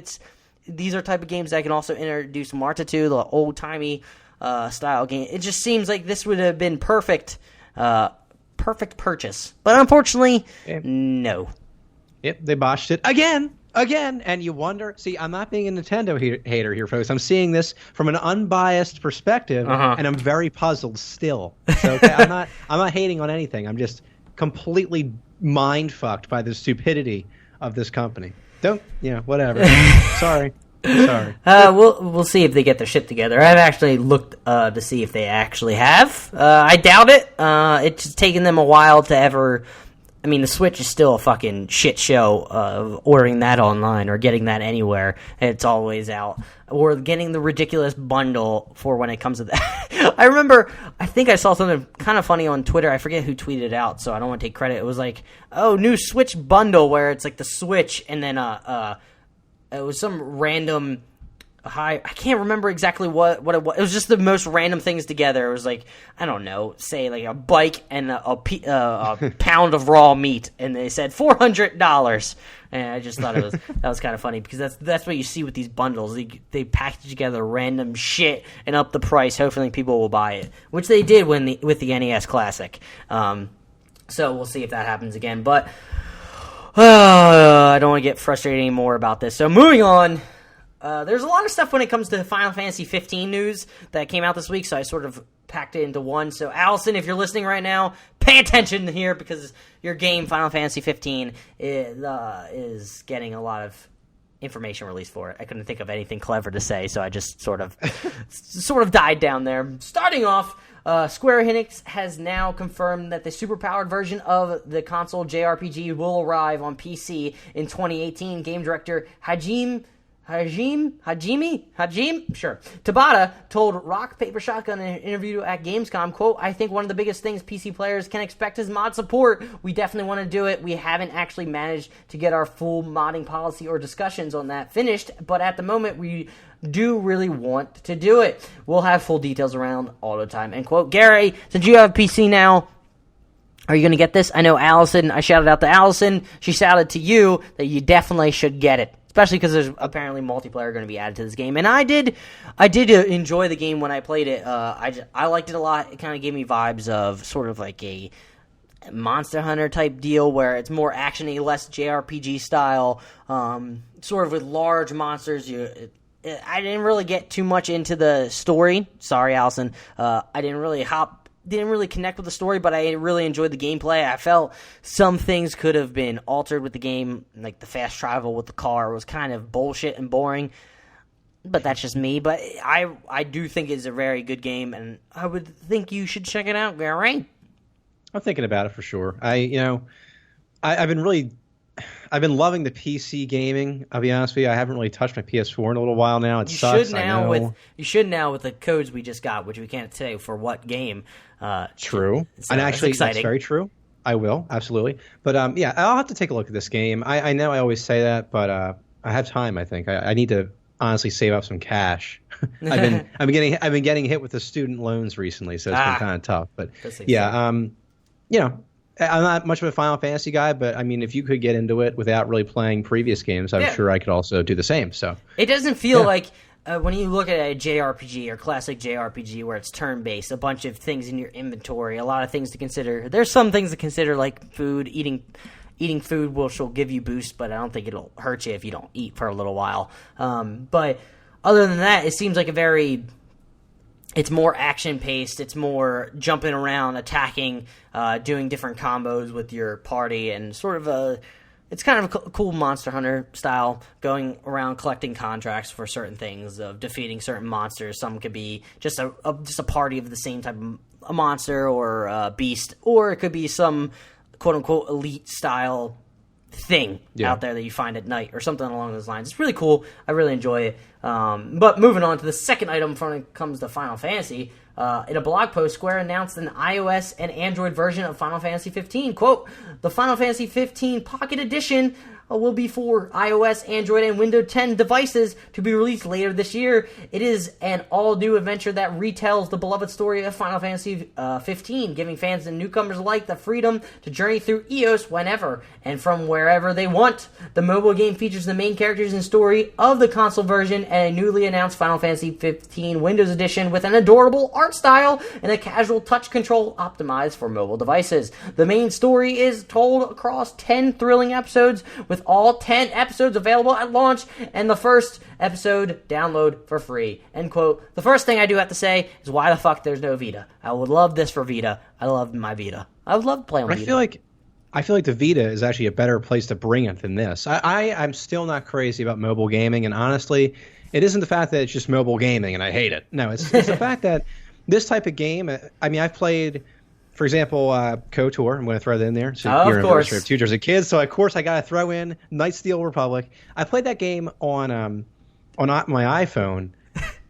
these are type of games that I can also introduce Marta to, the old-timey style game. It just seems like this would have been perfect purchase. But unfortunately, no. Yep, they botched it again, and you wonder. See, I'm not being a Nintendo hater here, folks. I'm seeing this from an unbiased perspective, and I'm very puzzled still. So I'm not hating on anything. I'm just completely mind-fucked by the stupidity of this company. Whatever. Sorry. We'll see if they get their shit together. I've actually looked to see if they actually have. I doubt it. It's taken them a while to ever. I mean, the Switch is still a fucking shit show of ordering that online or getting that anywhere. It's always out. Or getting the ridiculous bundle for when it comes to that. I think I saw something kind of funny on Twitter. I forget who tweeted it out, so I don't want to take credit. It was like, new Switch bundle where it's like the Switch and then it was some random I can't remember exactly what it was. It was just the most random things together. It was like, I don't know, say like a bike and a pound of raw meat, and they said $400. And I just thought that was kind of funny because that's what you see with these bundles. They package together random shit and up the price, hoping people will buy it, which they did with the NES Classic. So we'll see if that happens again. But I don't want to get frustrated anymore about this. So moving on. There's a lot of stuff when it comes to Final Fantasy 15 news that came out this week, so I sort of packed it into one. So, Allison, if you're listening right now, pay attention here because your game, Final Fantasy 15, is getting a lot of information released for it. I couldn't think of anything clever to say, so I just sort of died down there. Starting off, Square Enix has now confirmed that the superpowered version of the console JRPG will arrive on PC in 2018. Game director Hajime Tabata told Rock Paper Shotgun in an interview at Gamescom, quote, I think one of the biggest things PC players can expect is mod support. We definitely want to do it. We haven't actually managed to get our full modding policy or discussions on that finished, but at the moment we do really want to do it. We'll have full details around all the time, end quote. Gary, since you have a PC now, are you going to get this? I know Allison, I shouted out to Allison. She shouted to you that you definitely should get it. Especially because there's apparently multiplayer going to be added to this game, and I did enjoy the game when I played it. I liked it a lot. It kind of gave me vibes of sort of like a Monster Hunter type deal, where it's more actiony, less JRPG style, sort of with large monsters. I didn't really get too much into the story. Sorry, Allison. I didn't really hop didn't really connect with the story, but I really enjoyed the gameplay. I felt some things could have been altered with the game, like the fast travel with the car was kind of bullshit and boring. But that's just me. But I do think it's a very good game, and I would think you should check it out, Gary. I'm thinking about it for sure. I've been loving the PC gaming. I'll be honest with you. I haven't really touched my PS4 in a little while now. It sucks. You should now with the codes we just got, which we can't say for what game. True, and actually, that's very true. I will absolutely. But I'll have to take a look at this game. I know I always say that, but I have time. I think I need to honestly save up some cash. I've been getting hit with the student loans recently, so it's been kind of tough. But I'm not much of a Final Fantasy guy, but I mean, if you could get into it without really playing previous games, I'm sure I could also do the same. So it doesn't feel like when you look at a JRPG or classic JRPG where it's turn-based, a bunch of things in your inventory, a lot of things to consider. There's some things to consider, like food, eating food, which will give you boost, but I don't think it'll hurt you if you don't eat for a little while. But other than that, it seems like it's more action-paced, it's more jumping around, attacking, doing different combos with your party, and it's kind of a cool Monster Hunter style, going around collecting contracts for certain things, of defeating certain monsters. Some could be just a party of the same type of a monster or a beast, or it could be some quote-unquote elite style thing out there that you find at night or something along those lines. It's really cool. I really enjoy it. But moving on to the second item when it comes to Final Fantasy, in a blog post, Square announced an iOS and Android version of Final Fantasy 15. Quote, the Final Fantasy 15 Pocket Edition will be for iOS, Android, and Windows 10 devices to be released later this year. It is an all-new adventure that retells the beloved story of Final Fantasy 15, giving fans and newcomers alike the freedom to journey through EOS whenever and from wherever they want. The mobile game features the main characters and story of the console version and a newly announced Final Fantasy 15 Windows Edition with an adorable art style and a casual touch control optimized for mobile devices. The main story is told across 10 thrilling episodes, with all 10 episodes available at launch, and the first episode download for free. End quote. The first thing I do have to say is why the fuck there's no Vita. I would love this for Vita. I love my Vita. I would love to play on Vita. I feel like the Vita is actually a better place to bring it than this. I'm still not crazy about mobile gaming, and honestly, it isn't the fact that it's just mobile gaming and I hate it. No, it's the fact that this type of game, I mean, I've played, for example, KOTOR. I'm going to throw that in there. So of course. Of 2 Jersey Kids. So, of course, I got to throw in Knights of the Old Republic. I played that game on my iPhone,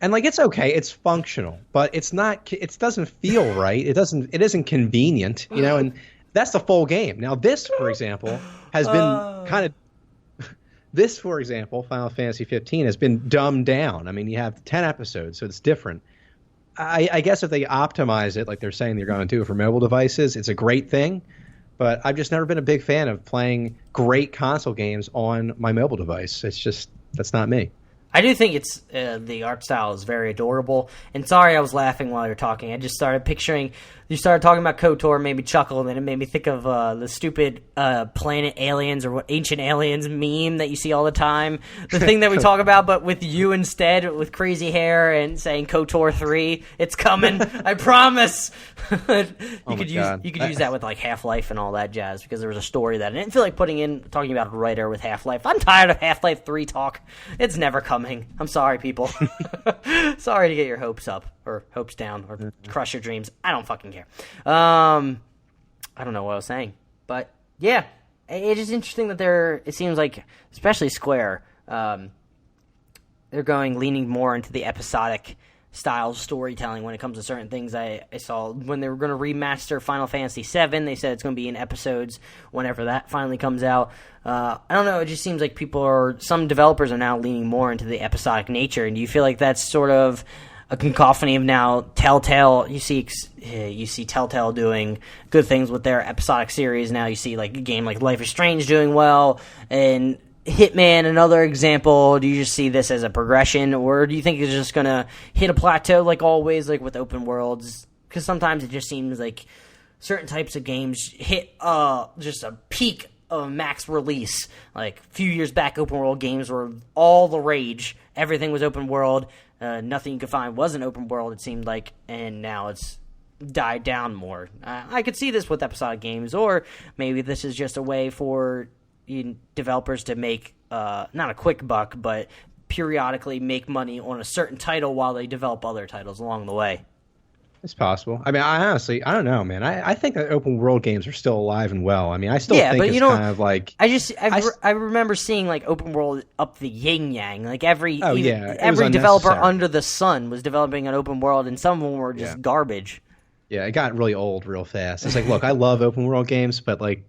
and, like, it's okay. It's functional. But it's not – it doesn't feel right. It isn't convenient, you know, and that's the full game. Now, this, for example, has been kind of – this, for example, Final Fantasy 15 has been dumbed down. I mean, you have 10 episodes, so it's different. I guess if they optimize it like they're saying they're going to do for mobile devices, it's a great thing. But I've just never been a big fan of playing great console games on my mobile device. It's just, that's not me. I do think it's the art style is very adorable. And sorry I was laughing while you were talking. I just started picturing, you started talking about KOTOR, made me chuckle, and then it made me think of the stupid Planet Aliens or what Ancient Aliens meme that you see all the time. The thing that we talk about, but with you instead, with crazy hair and saying KOTOR 3, it's coming. I promise. You could use that with like Half-Life and all that jazz, because there was a story that I didn't feel like talking about a writer with Half-Life. I'm tired of Half-Life 3 talk. It's never coming. I'm sorry, people. Sorry to get your hopes up or hopes down or crush your dreams. I don't fucking care. I don't know what I was saying, but yeah, it is interesting that it seems like, especially Square, they're leaning more into the episodic style storytelling when it comes to certain things. I saw when they were going to remaster Final Fantasy VII, they said it's going to be in episodes whenever that finally comes out. I don't know, it just seems like some developers are now leaning more into the episodic nature, and do you feel like that's sort of a cacophony of now Telltale? You see Telltale doing good things with their episodic series. Now you see like a game like Life is Strange doing well, and Hitman, another example. Do you just see this as a progression, or do you think it's just going to hit a plateau like always, like with open worlds? Because sometimes it just seems like certain types of games hit just a peak of max release. Like a few years back, open world games were all the rage. Everything was open world. Nothing you could find wasn't open world, it seemed like, and now it's died down more. I could see this with episodic games, or maybe this is just a way for developers to make not a quick buck, but periodically make money on a certain title while they develop other titles along the way. It's possible. I mean, I honestly, I don't know, man. I think that open world games are still alive and well. I mean, I still think it's kind of like... I remember seeing like open world up the yin yang. Like every every developer under the sun was developing an open world, and some of them were just garbage. Yeah, it got really old real fast. It's like, look, I love open world games, but like,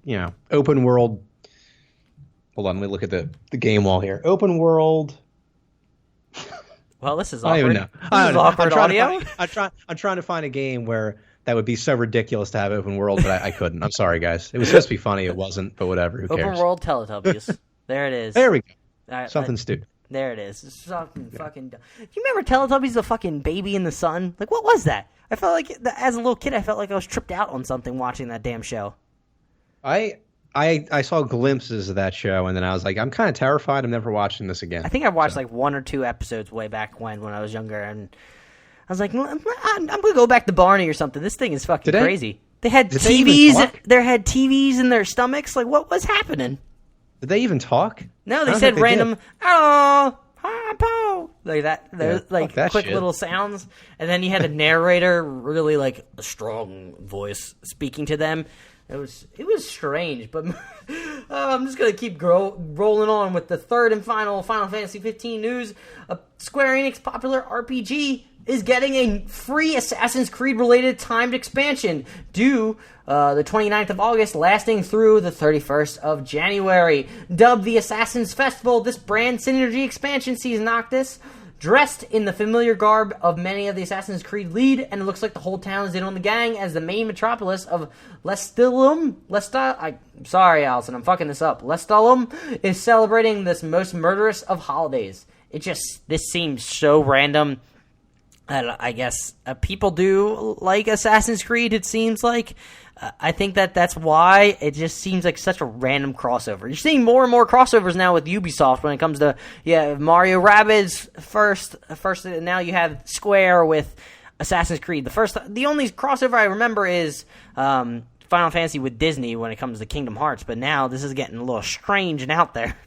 open world... Hold on, let me look at the game wall here. Open world... Well, this is awkward. I don't even know. I don't know. Awkward audio? I'm trying to find a game where that would be so ridiculous to have open world, but I couldn't. I'm sorry, guys. It was supposed to be funny. It wasn't, but whatever. Who cares? Open world Teletubbies. There it is. There we go. Something stupid. There it is. It's something fucking dumb. Do you remember Teletubbies, the fucking baby in the sun? Like, what was that? I felt like, as a little kid, I felt like I was tripped out on something watching that damn show. I saw glimpses of that show, and then I was like, I'm kind of terrified. I'm never watching this again. I think I watched like 1 or 2 episodes way back when I was younger, and I was like, I'm going to go back to Barney or something. This thing is fucking crazy. They had TVs. They had TVs in their stomachs. Like, what was happening? Did they even talk? No, they said random, oh, po, like that. They're like quick little sounds, and then you had a narrator, really like a strong voice speaking to them. It was strange, but I'm just going to keep rolling on with the third and final Final Fantasy 15 news. Square Enix popular RPG is getting a free Assassin's Creed-related timed expansion due the 29th of August, lasting through the 31st of January. Dubbed the Assassin's Festival, this brand synergy expansion sees Noctis dressed in the familiar garb of many of the Assassin's Creed lead, and it looks like the whole town is in on the gang as the main metropolis of Lestalum. Sorry, Allison, I'm fucking this up. Lestalum is celebrating this most murderous of holidays. This seems so random. I guess people do like Assassin's Creed, it seems like. I think that's why it just seems like such a random crossover. You're seeing more and more crossovers now with Ubisoft when it comes to Mario Rabbids first, and now you have Square with Assassin's Creed. The only crossover I remember is Final Fantasy with Disney when it comes to Kingdom Hearts, but now this is getting a little strange and out there.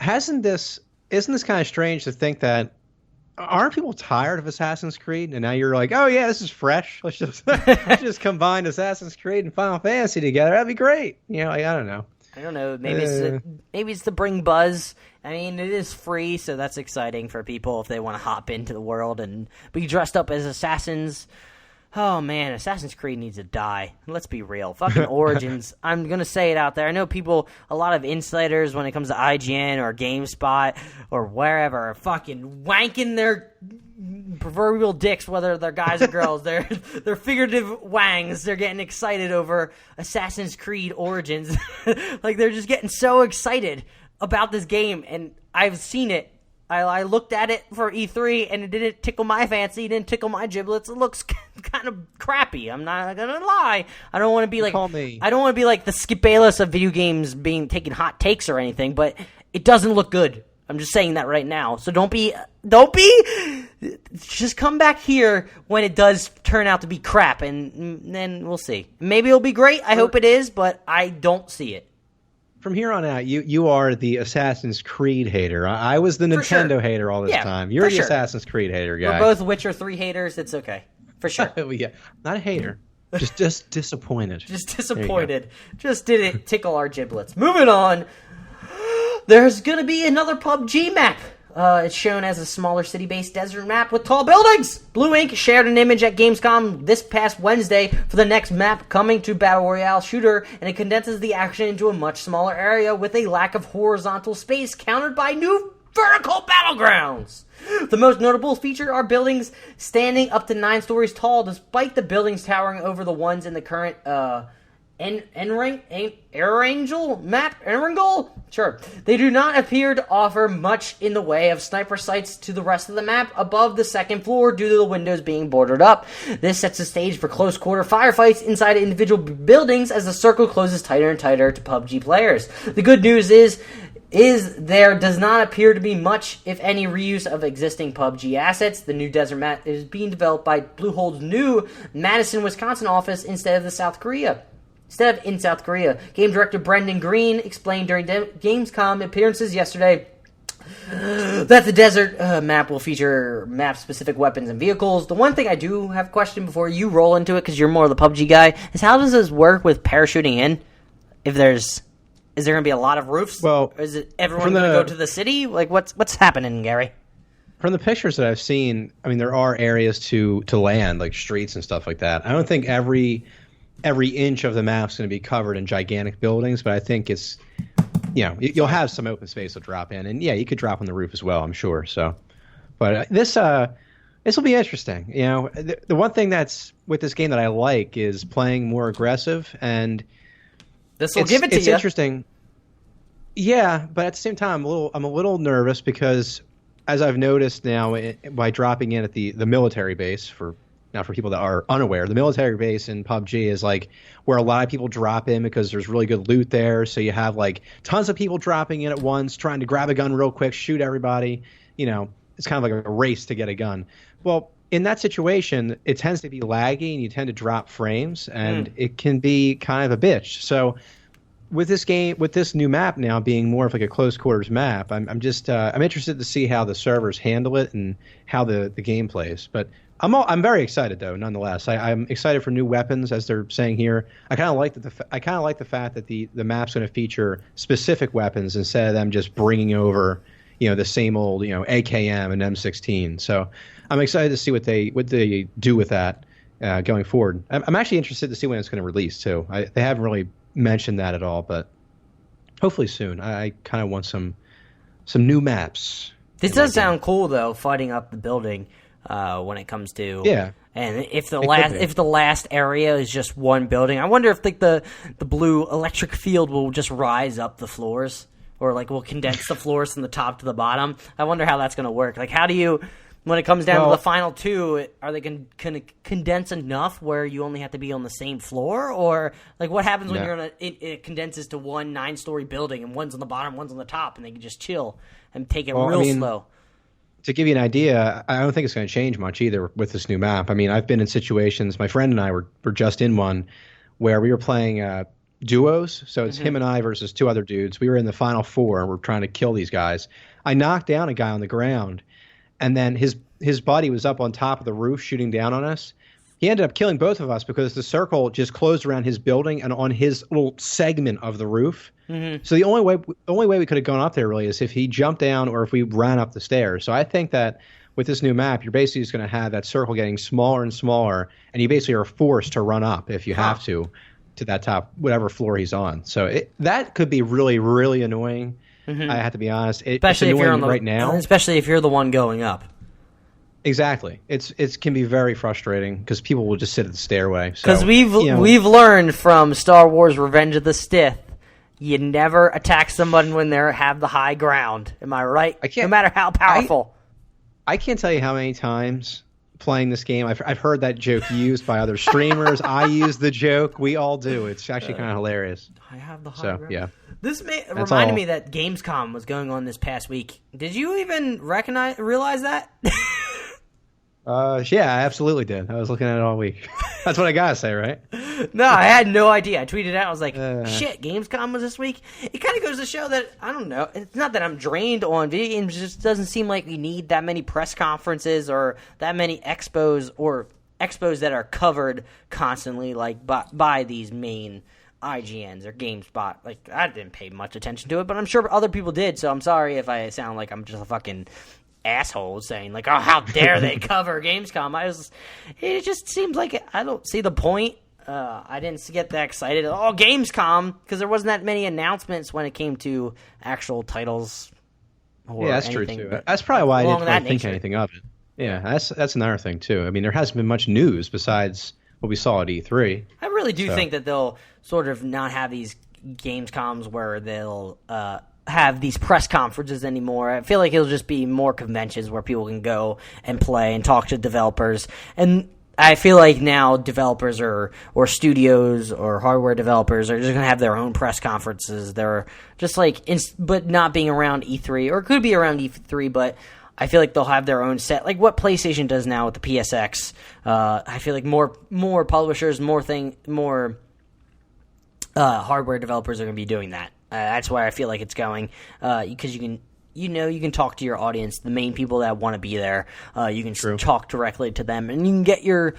Isn't this kind of strange to think that? Aren't people tired of Assassin's Creed? And now you're like, oh yeah, this is fresh. Let's just combine Assassin's Creed and Final Fantasy together. That'd be great. I don't know. I don't know. Maybe it's to bring buzz. I mean, it is free, so that's exciting for people if they want to hop into the world and be dressed up as assassins. Oh man, Assassin's Creed needs to die. Let's be real. Fucking Origins. I'm going to say it out there. I know a lot of insiders when it comes to IGN or GameSpot or wherever are fucking wanking their proverbial dicks, whether they're guys or girls. They're figurative wangs. They're getting excited over Assassin's Creed Origins. Like, they're just getting so excited about this game, and I've seen it. I looked at it for E3, and it didn't tickle my fancy. It didn't tickle my giblets. It looks kind of crappy. I'm not gonna lie. I don't want to be like I don't want to be like the Skip Bayless of video games taking hot takes or anything. But it doesn't look good. I'm just saying that right now. So don't be. Just come back here when it does turn out to be crap, and then we'll see. Maybe it'll be great. I hope it is, but I don't see it. From here on out, you are the Assassin's Creed hater. I was the Nintendo hater all this time. You're the Assassin's Creed hater guy. We're both Witcher 3 haters. It's okay. For sure. Yeah. Not a hater. Just disappointed. Just disappointed. Just didn't tickle our giblets. Moving on. There's going to be another PUBG map. It's shown as a smaller city-based desert map with tall buildings. Blue Ink shared an image at Gamescom this past Wednesday for the next map coming to Battle Royale shooter, and it condenses the action into a much smaller area with a lack of horizontal space countered by new vertical battlegrounds. The most notable feature are buildings standing up to 9 stories tall, despite the buildings towering over the ones in the current Erangel map? Erangel? Sure. They do not appear to offer much in the way of sniper sights to the rest of the map above the second floor due to the windows being boarded up. This sets the stage for close quarter firefights inside individual buildings as the circle closes tighter and tighter to PUBG players. The good news is does not appear to be much, if any, reuse of existing PUBG assets. The new desert map is being developed by Bluehole's new Madison, Wisconsin office instead of in South Korea. Game director Brendan Green explained during Gamescom appearances yesterday that the desert map will feature map-specific weapons and vehicles. The one thing I do have a question before you roll into it, because you're more of the PUBG guy, is how does this work with parachuting in? Is there going to be a lot of roofs? Well, or is it everyone going to go to the city? Like, what's happening, Gary? From the pictures that I've seen, I mean, there are areas to land, like streets and stuff like that. I don't think every inch of the map's going to be covered in gigantic buildings, but I think it's, you'll have some open space to drop in, and you could drop on the roof as well, I'm sure. So, but this will be interesting. The one thing that's with this game that I like is playing more aggressive, and this will give it to you. It's interesting. Yeah, but at the same time, I'm a little nervous because, as I've noticed now, by dropping in at the military base for people that are unaware, the military base in PUBG is like where a lot of people drop in because there's really good loot there. So you have like tons of people dropping in at once, trying to grab a gun real quick, shoot everybody. It's kind of like a race to get a gun. Well, in that situation, it tends to be laggy and you tend to drop frames, and it can be kind of a bitch. So with this new map now being more of like a close quarters map, I'm interested to see how the servers handle it and how the game plays. But I'm very excited though, nonetheless. I'm excited for new weapons, as they're saying here. I kind of like the fact that the map's going to feature specific weapons instead of them just bringing over the same old AKM and M16. So I'm excited to see what they do with that going forward. I'm actually interested to see when it's going to release too. They haven't really mentioned that at all, but hopefully soon. I kind of want some new maps. This does sound cool though, fighting up the building when it comes to And if the last area is just one building, I wonder if like the blue electric field will just rise up the floors, or like will condense the floors from the top to the bottom. I wonder how that's going to work. Like, how do you, when it comes down to the final two, are they going to condense enough where you only have to be on the same floor? Or, like, what happens when you're on it condenses to one 9-story building and one's on the bottom, one's on the top, and they can just chill and take it slow? To give you an idea, I don't think it's going to change much either with this new map. I mean, I've been in situations, my friend and I were just in one where we were playing duos. So it's him and I versus two other dudes. We were in the final four, and we're trying to kill these guys. I knocked down a guy on the ground, and then his body was up on top of the roof shooting down on us. He ended up killing both of us because the circle just closed around his building and on his little segment of the roof. So the only way we could have gone up there really is if he jumped down or if we ran up the stairs. So I think that with this new map, you're basically just going to have that circle getting smaller and smaller, and you basically are forced to run up if you have to that top, whatever floor he's on. So that could be really, really annoying. I have to be honest. Especially it's if you're on right now. Especially if you're the one going up. Exactly. It can be very frustrating because people will just sit at the stairway. Because we've learned from Star Wars: Revenge of the Sith, you never attack someone when they have the high ground. Am I right? No matter how powerful. I can't tell you how many times playing this game I've heard that joke used by other streamers. I use the joke. We all do. It's actually kind of hilarious. I have the high ground. Yeah. This reminded me that Gamescom was going on this past week. Did you even realize that? Yeah, I absolutely did. I was looking at it all week. That's what I gotta say, right? No, I had no idea. I tweeted out. I was like, shit, Gamescom was this week? It kind of goes to show that, I don't know, it's not that I'm drained on video games. It just doesn't seem like we need that many press conferences or that many expos that are covered constantly like by these main IGNs or GameSpot. Like, I didn't pay much attention to it, but I'm sure other people did, so I'm sorry if I sound like I'm just a fucking asshole saying like, oh, how dare they cover Gamescom. It just seems like I don't see the point. I didn't get that excited. Oh, Gamescom, because there wasn't that many announcements when it came to actual titles. That's true too. That's probably why I didn't really think anything of it. Yeah, that's another thing too. I mean, there hasn't been much news besides what we saw at E3. I really do think that they'll sort of not have these Gamescoms where they'll have these press conferences anymore. I feel like it'll just be more conventions where people can go and play and talk to developers. And I feel like now developers or studios or hardware developers are just going to have their own press conferences. They're just like, but not being around E3, or it could be around E3, but I feel like they'll have their own set, like what PlayStation does now with the PSX. I feel like more publishers, more hardware developers are going to be doing that. That's where I feel like it's going, because you can talk to your audience, the main people that want to be there. You can talk directly to them, and you can get your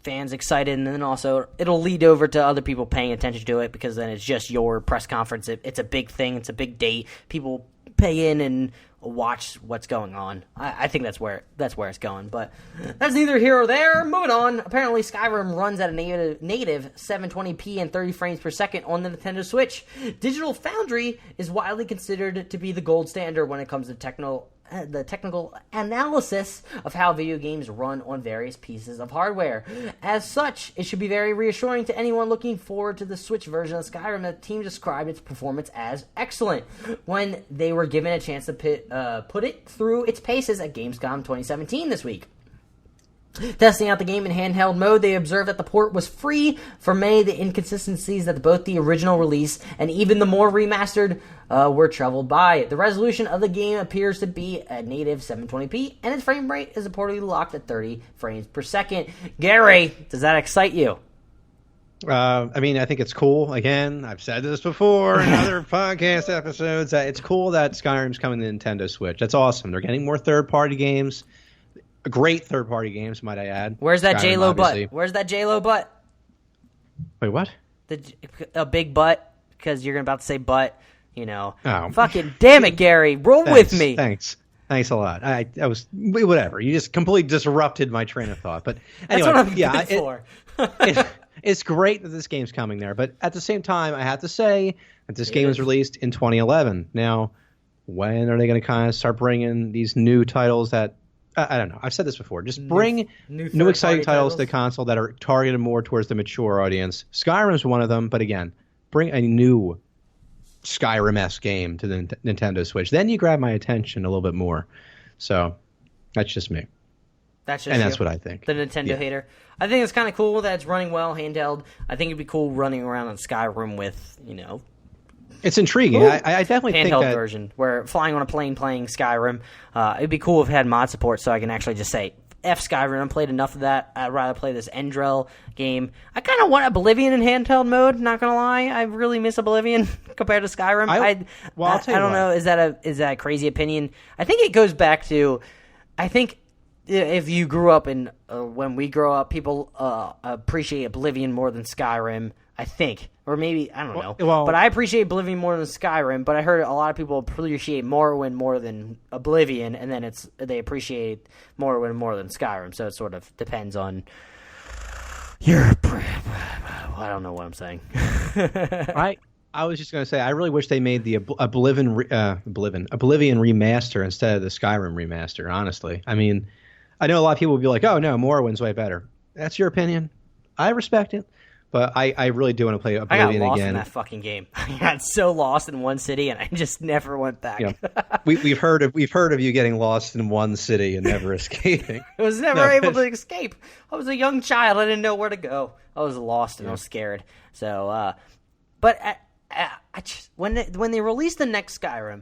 fans excited, and then also it'll lead over to other people paying attention to it, because then it's just your press conference. It's a big thing. It's a big date. People pay in and watch what's going on. I think that's where it's going, but that's neither here or there. Moving on. Apparently Skyrim runs at a native 720p and 30 frames per second on the Nintendo Switch. Digital Foundry is widely considered to be the gold standard when it comes to the technical analysis of how video games run on various pieces of hardware. As such, it should be very reassuring to anyone looking forward to the Switch version of Skyrim that the team described its performance as excellent when they were given a chance to put it through its paces at Gamescom 2017 this week. Testing out the game in handheld mode, they observed that the port was free from many of the inconsistencies that both the original release and even the more remastered were troubled by. The resolution of the game appears to be a native 720p, and its frame rate is reportedly locked at 30 frames per second. Gary, does that excite you? I mean, I think it's cool. Again, I've said this before in other podcast episodes. It's cool that Skyrim's coming to Nintendo Switch. That's awesome. They're getting more third-party games. Great third-party games, might I add. Where's that J-Lo butt? Where's that J-Lo butt? Wait, what? A big butt? Because you're about to say butt, you know. Oh. Fucking damn it, Gary. Roll with me. Thanks a lot. I was whatever. You just completely disrupted my train of thought. But anyway, that's what I'm good for. It's great that this game's coming there. But at the same time, I have to say that this game was released in 2011. Now, when are they going to kind of start bringing these new titles that I don't know. I've said this before. Just bring new exciting titles to the console that are targeted more towards the mature audience. Skyrim's one of them, but again, bring a new Skyrim-esque game to the Nintendo Switch. Then you grab my attention a little bit more. So that's just me. That's what I think. The Nintendo hater. I think it's kind of cool that it's running well handheld. I think it'd be cool running around on Skyrim with, It's intriguing. I definitely think that handheld version where flying on a plane playing Skyrim. It'd be cool if it had mod support, so I can actually just say F Skyrim. I played enough of that. I'd rather play this Endrel game. I kind of want Oblivion in handheld mode. Not gonna lie, I really miss Oblivion compared to Skyrim. I don't know. Is that a crazy opinion? I think it goes back to, I think if you grew up in when we grow up, people appreciate Oblivion more than Skyrim. I think. Or maybe, I don't know. But I appreciate Oblivion more than Skyrim, but I heard a lot of people appreciate Morrowind more than Oblivion, and then they appreciate Morrowind more than Skyrim, so it sort of depends on your... I don't know what I'm saying. I was just going to say, I really wish they made the Oblivion remaster instead of the Skyrim remaster, honestly. I mean, I know a lot of people would be like, oh no, Morrowind's way better. That's your opinion. I respect it. But I really do want to play Oblivion again. I got lost in that fucking game. I got so lost in one city, and I just never went back. Yeah. We've heard of you getting lost in one city and never escaping. I was never able to escape. I was a young child. I didn't know where to go. I was lost and I was scared. So, but when they release the next Skyrim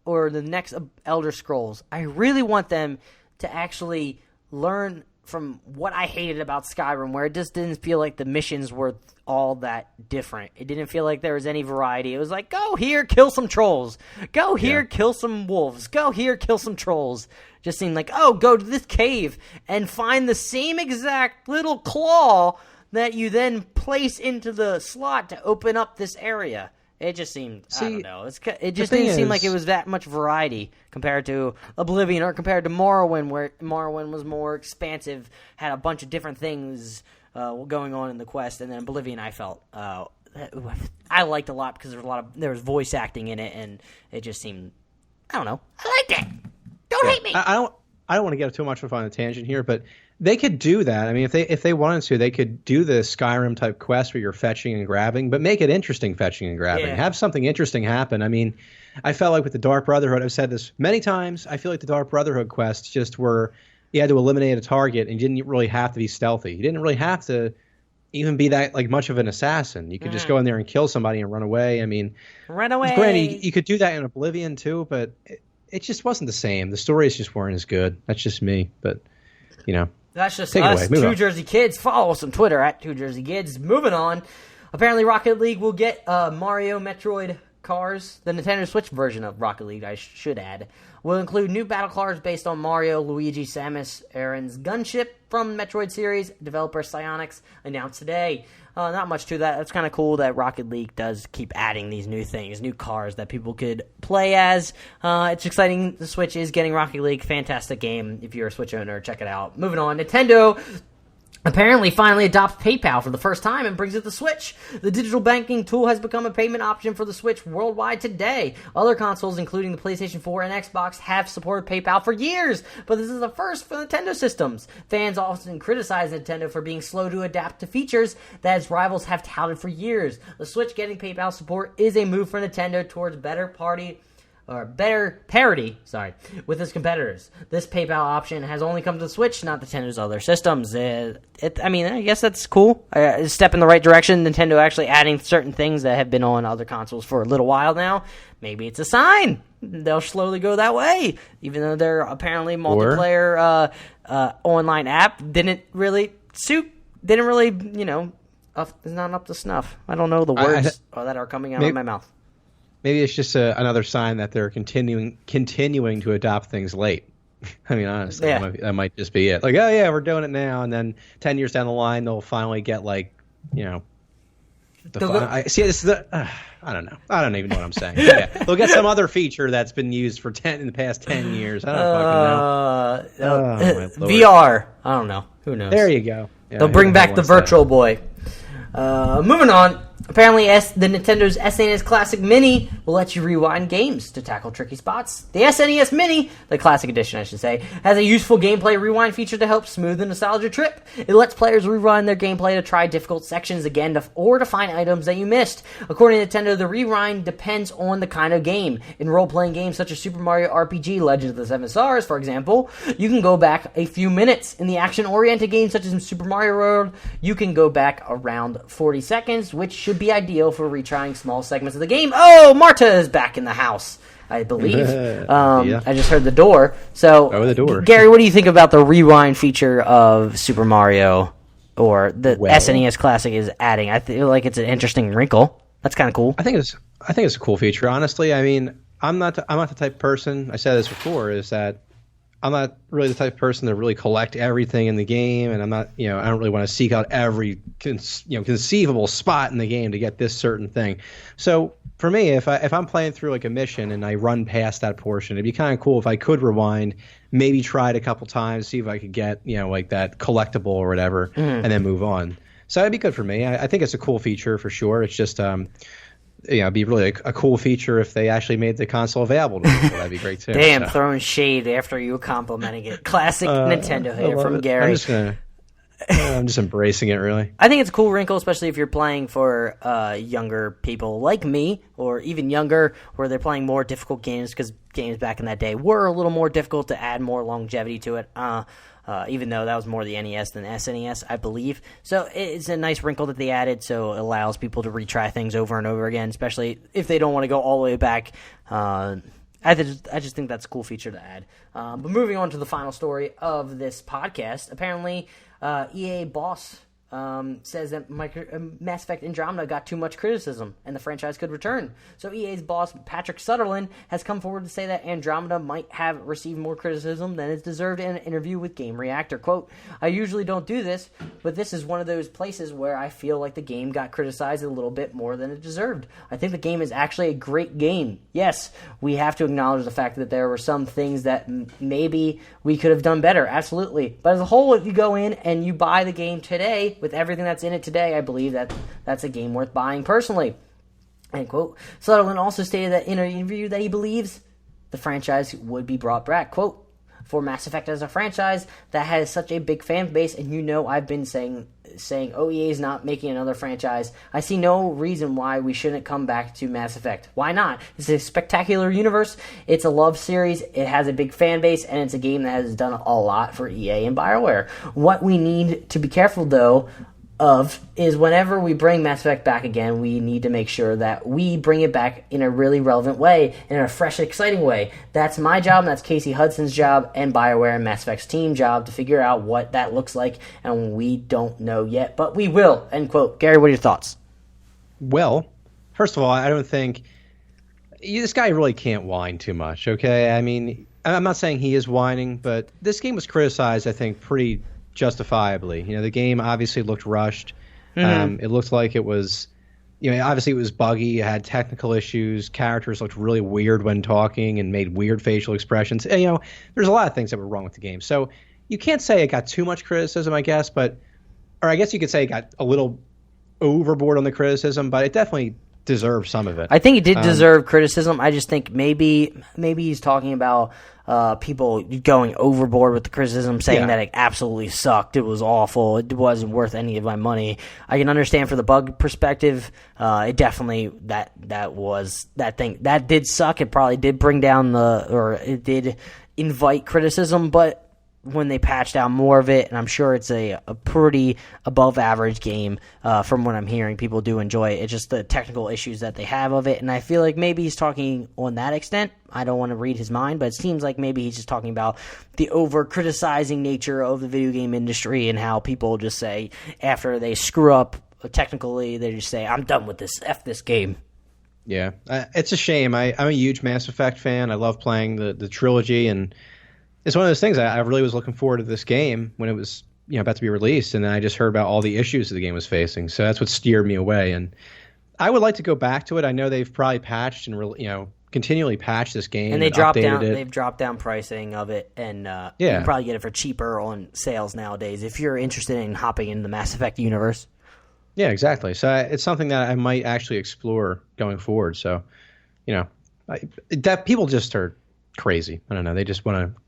or the next Elder Scrolls, I really want them to actually learn from what I hated about Skyrim, where it just didn't feel like the missions were all that different. It didn't feel like there was any variety. It was like, go here, kill some trolls. Go here, kill some wolves. Go here, kill some trolls. Just seemed like, oh, go to this cave and find the same exact little claw that you then place into the slot to open up this area. It just seemed, I don't know. It just didn't seem like it was that much variety compared to Oblivion or compared to Morrowind, where Morrowind was more expansive, had a bunch of different things going on in the quest, and then Oblivion I felt I liked a lot because there was voice acting in it, and it just seemed, I don't know. I liked it. Don't hate me. I don't want to get too much of on a tangent here, but they could do that. I mean, if they wanted to, they could do the Skyrim type quest where you're fetching and grabbing, but make it interesting fetching and grabbing. Yeah. Have something interesting happen. I mean, I felt like with the Dark Brotherhood, I've said this many times, I feel like the Dark Brotherhood quests just were you had to eliminate a target, and you didn't really have to be stealthy. You didn't really have to even be that like much of an assassin. You could just go in there and kill somebody and run away. I mean, run away. Granted, you could do that in Oblivion too, but it just wasn't the same. The stories just weren't as good. That's just me, but you know. That's just Take us, it away. Two Jersey Kids. Follow us on Twitter at Two Jersey Kids. Moving on. Apparently, Rocket League will get Mario, Metroid, Cars. The Nintendo Switch version of Rocket League, I should add, will include new battle cars based on Mario, Luigi, Samus Aran's gunship from Metroid series. Developer Psyonix announced today. Not much to that. It's kind of cool that Rocket League does keep adding these new things, new cars that people could play as. It's exciting. The Switch is getting Rocket League. Fantastic game. If you're a Switch owner, check it out. Moving on. Nintendo apparently finally adopts PayPal for the first time and brings it to the Switch. The digital banking tool has become a payment option for the Switch worldwide today. Other consoles, including the PlayStation 4 and Xbox, have supported PayPal for years, but this is a first for Nintendo systems. Fans often criticize Nintendo for being slow to adapt to features that its rivals have touted for years. The Switch getting PayPal support is a move for Nintendo towards better parity with its competitors. This PayPal option has only come to the Switch, not Nintendo's other systems. I guess that's cool. A step in the right direction. Nintendo actually adding certain things that have been on other consoles for a little while now. Maybe it's a sign. They'll slowly go that way, even though their apparently multiplayer online app didn't really, is not up to snuff. I don't know the words that are coming out of my mouth. Maybe it's just another sign that they're continuing to adopt things late. I mean, honestly, that might just be it. Like, oh yeah, we're doing it now, and then 10 years down the line, they'll finally get I don't know. I don't even know what I'm saying. Yeah, they'll get some other feature that's been used for in the past 10 years. I don't fucking know. VR. I don't know. Who knows? There you go. Yeah, they'll bring back the Virtual Boy. Moving on. Apparently, the Nintendo's SNES Classic Mini will let you rewind games to tackle tricky spots. The SNES Mini, the Classic Edition I should say, has a useful gameplay rewind feature to help smooth the nostalgia trip. It lets players rewind their gameplay to try difficult sections again or to find items that you missed. According to Nintendo, the rewind depends on the kind of game. In role-playing games such as Super Mario RPG Legend of the Seven Stars, for example, you can go back a few minutes. In the action-oriented games such as Super Mario World, you can go back around 40 seconds, which should be ideal for retrying small segments of the game. Oh, Marta is back in the house, I believe. Yeah. I just heard the door. So, the door. Gary, what do you think about the rewind feature of Super Mario, or the SNES Classic is adding? I feel like it's an interesting wrinkle. That's kind of cool. I think it's a cool feature. Honestly, I mean, I'm not the type of person. I said this before. Is that I'm not really the type of person to really collect everything in the game, and I'm not, I don't really want to seek out every conceivable spot in the game to get this certain thing. So for me, if I'm playing through like a mission and I run past that portion, it'd be kind of cool if I could rewind, maybe try it a couple times, see if I could get like that collectible or whatever, and then move on. So that'd be good for me. I think it's a cool feature for sure. It's just it'd be really a cool feature if they actually made the console available to people. That'd be great too. Damn, throwing shade after you complimenting it. Classic Nintendo here from Gary. I'm just embracing it, really. I think it's a cool wrinkle, especially if you're playing for younger people like me, or even younger, where they're playing more difficult games, because games back in that day were a little more difficult to add more longevity to it. Even though that was more the NES than SNES, I believe. So it's a nice wrinkle that they added, so it allows people to retry things over and over again, especially if they don't want to go all the way back. I just think that's a cool feature to add. But moving on to the final story of this podcast, apparently EA boss says that Mass Effect Andromeda got too much criticism and the franchise could return. So EA's boss, Patrick Sutherland, has come forward to say that Andromeda might have received more criticism than it's deserved in an interview with Game Reactor. Quote, "I usually don't do this, but this is one of those places where I feel like the game got criticized a little bit more than it deserved. I think the game is actually a great game. Yes, we have to acknowledge the fact that there were some things that maybe we could have done better, absolutely. But as a whole, if you go in and you buy the game today, with everything that's in it today, I believe that that's a game worth buying personally." End quote. Sutherland also stated that in an interview that he believes the franchise would be brought back. Quote, for Mass Effect as a franchise that has such a big fan base, and I've been saying EA is not making another franchise. I see no reason why we shouldn't come back to Mass Effect. Why not? It's a spectacular universe. It's a love series. It has a big fan base, and it's a game that has done a lot for EA and BioWare. What we need to be careful, though, is whenever we bring Mass Effect back again, we need to make sure that we bring it back in a really relevant way, in a fresh, exciting way. That's my job, and that's Casey Hudson's job, and BioWare and Mass Effect's team job to figure out what that looks like, and we don't know yet, but we will, end quote. Gary, what are your thoughts? Well, first of all, I don't think this guy really can't whine too much, okay? I mean, I'm not saying he is whining, but this game was criticized, I think, pretty justifiably. The game obviously looked rushed. It looked like it was, obviously it was buggy. It had technical issues. Characters looked really weird when talking and made weird facial expressions. And, there's a lot of things that were wrong with the game. So you can't say it got too much criticism, I guess, or I guess you could say it got a little overboard on the criticism, but it definitely deserved some of it. I think it did deserve criticism. I just think maybe he's talking about people going overboard with the criticism, saying that it absolutely sucked, it was awful, it wasn't worth any of my money. I can understand for the bug perspective, it definitely that thing that did suck. It probably did bring down it did invite criticism, but when they patched out more of it, and I'm sure it's a pretty above average game from what I'm hearing, people do enjoy it. It's just the technical issues that they have of it, and I feel like maybe he's talking on that extent. I don't want to read his mind, but it seems like maybe he's just talking about the over-criticizing nature of the video game industry and how people just say, after they screw up technically, they just say, I'm done with this, F this game. Yeah, it's a shame. I'm a huge Mass Effect fan. I love playing the trilogy, and it's one of those things. I really was looking forward to this game when it was about to be released, and then I just heard about all the issues that the game was facing. So that's what steered me away. And I would like to go back to it. I know they've probably patched and continually patched this game, and they dropped down. They've dropped down pricing of it, and you can probably get it for cheaper on sales nowadays if you're interested in hopping into the Mass Effect universe. Yeah, exactly. So it's something that I might actually explore going forward. So, that people just are crazy. I don't know. They just want to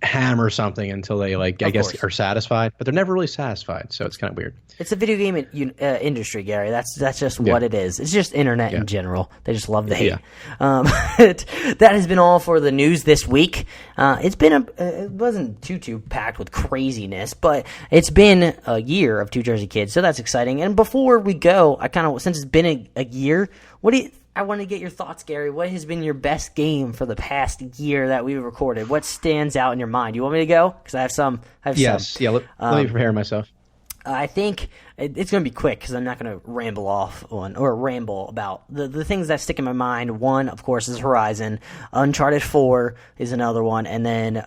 hammer something until they are satisfied, but they're never really satisfied, so it's kind of weird. It's a video game industry, Gary. That's just what it is. It's just internet in general. They just love to hate. That has been all for the news this week. It's been it wasn't too packed with craziness, but it's been a year of Two Jersey Kids, so that's exciting. And before we go, since it's been a year, I want to get your thoughts, Gary. What has been your best game for the past year that we've recorded? What stands out in your mind? You want me to go? Because I have some. Yes. Yeah, let me prepare myself. I think it's going to be quick because I'm not going to ramble about the things that stick in my mind. One, of course, is Horizon. Uncharted 4 is another one. And then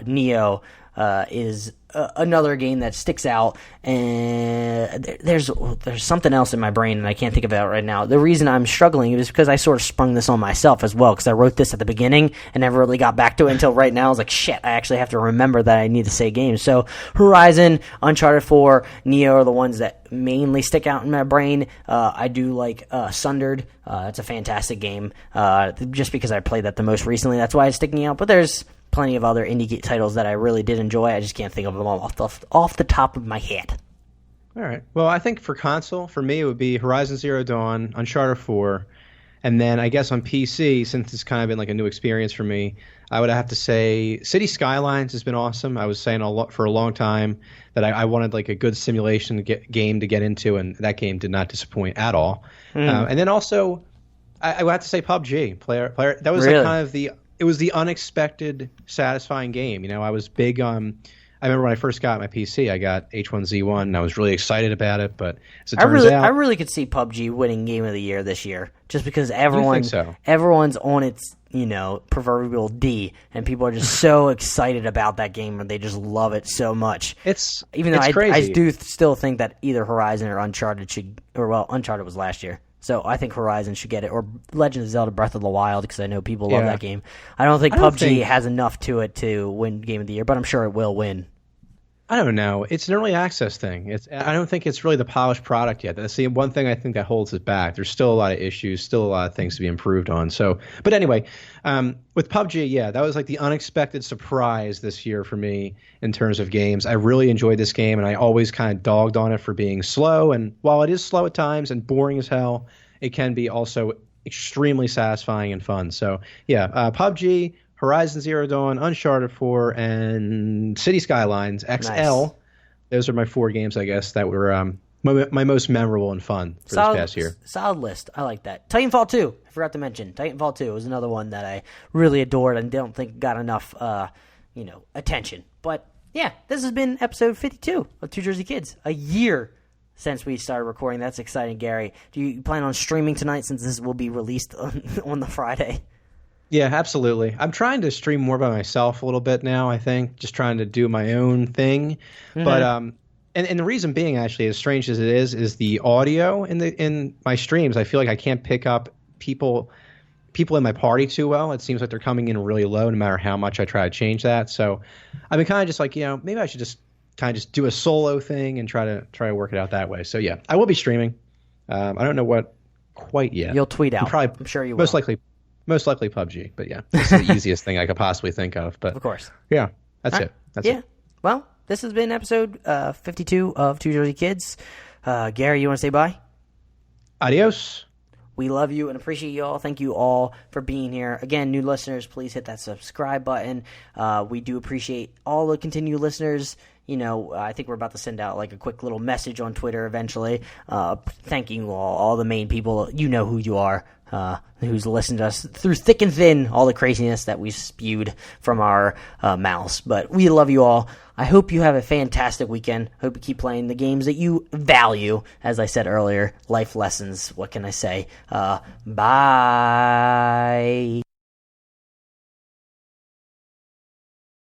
Neo is another game that sticks out, and there's something else in my brain and I can't think of it right now. The reason I'm struggling is because I sort of sprung this on myself as well, because I wrote this at the beginning and never really got back to it until right now. I was like, shit, I actually have to remember that I need to say games. So Horizon, Uncharted 4, Neo are the ones that mainly stick out in my brain. I do like Sundered. It's a fantastic game. Just because I played that the most recently, that's why it's sticking out. But there's plenty of other indie titles that I really did enjoy. I just can't think of them all off the top of my head. All right. Well, I think for console, for me, it would be Horizon Zero Dawn, Uncharted 4, and then I guess on PC, since it's kind of been like a new experience for me, I would have to say City Skylines has been awesome. I was saying for a long time that I wanted like a good simulation game to get into, and that game did not disappoint at all. And then also, I would have to say PUBG. Player. That was really? Kind of it was the unexpected, satisfying game. I was big on. I remember when I first got my PC, I got H1Z1, and I was really excited about it. But as it turns out, I really could see PUBG winning Game of the Year this year, just because everyone's on its proverbial D, and people are just so excited about that game, and they just love it so much. Even though I do still think that either Horizon or Uncharted Uncharted was last year. So I think Horizon should get it, or Legend of Zelda Breath of the Wild, because I know people love that game. I don't think PUBG has enough to it to win Game of the Year, but I'm sure it will win. I don't know. It's an early access thing. I don't think it's really the polished product yet. That's the one thing I think that holds it back. There's still a lot of issues, still a lot of things to be improved on. So, but anyway, with PUBG, yeah, that was like the unexpected surprise this year for me in terms of games. I really enjoyed this game, and I always kind of dogged on it for being slow. And while it is slow at times and boring as hell, it can be also extremely satisfying and fun. So, yeah, PUBG, Horizon Zero Dawn, Uncharted 4, and City Skylines XL. Nice. Those are my 4 games, I guess, that were my most memorable and fun for this past year. Solid list. I like that. Titanfall 2. I forgot to mention. Titanfall 2 was another one that I really adored and don't think got enough attention. But, yeah, this has been episode 52 of Two Jersey Kids. A year since we started recording. That's exciting, Gary. Do you plan on streaming tonight since this will be released on the Friday? Yeah, absolutely. I'm trying to stream more by myself a little bit now, I think, just trying to do my own thing. Mm-hmm. But and the reason being, actually, as strange as it is the audio in my streams. I feel like I can't pick up people in my party too well. It seems like they're coming in really low no matter how much I try to change that. So I've been kind of just like, maybe I should just kind of just do a solo thing and try to work it out that way. So yeah, I will be streaming. I don't know what quite yet. You'll tweet out. I'm sure you will. Most likely PUBG, but yeah, this is the easiest thing I could possibly think of. But of course, yeah, that's it. That's it. Well, this has been episode 52 of Two Jersey Kids. Gary, you want to say bye? Adios. We love you and appreciate you all. Thank you all for being here. Again, new listeners, please hit that subscribe button. We do appreciate all the continued listeners. I think we're about to send out like a quick little message on Twitter eventually. Thanking you all the main people. You know who you are. Who's listened to us through thick and thin, all the craziness that we spewed from our mouths. But we love you all. I hope you have a fantastic weekend. Hope you keep playing the games that you value. As I said earlier, life lessons. What can I say? Bye.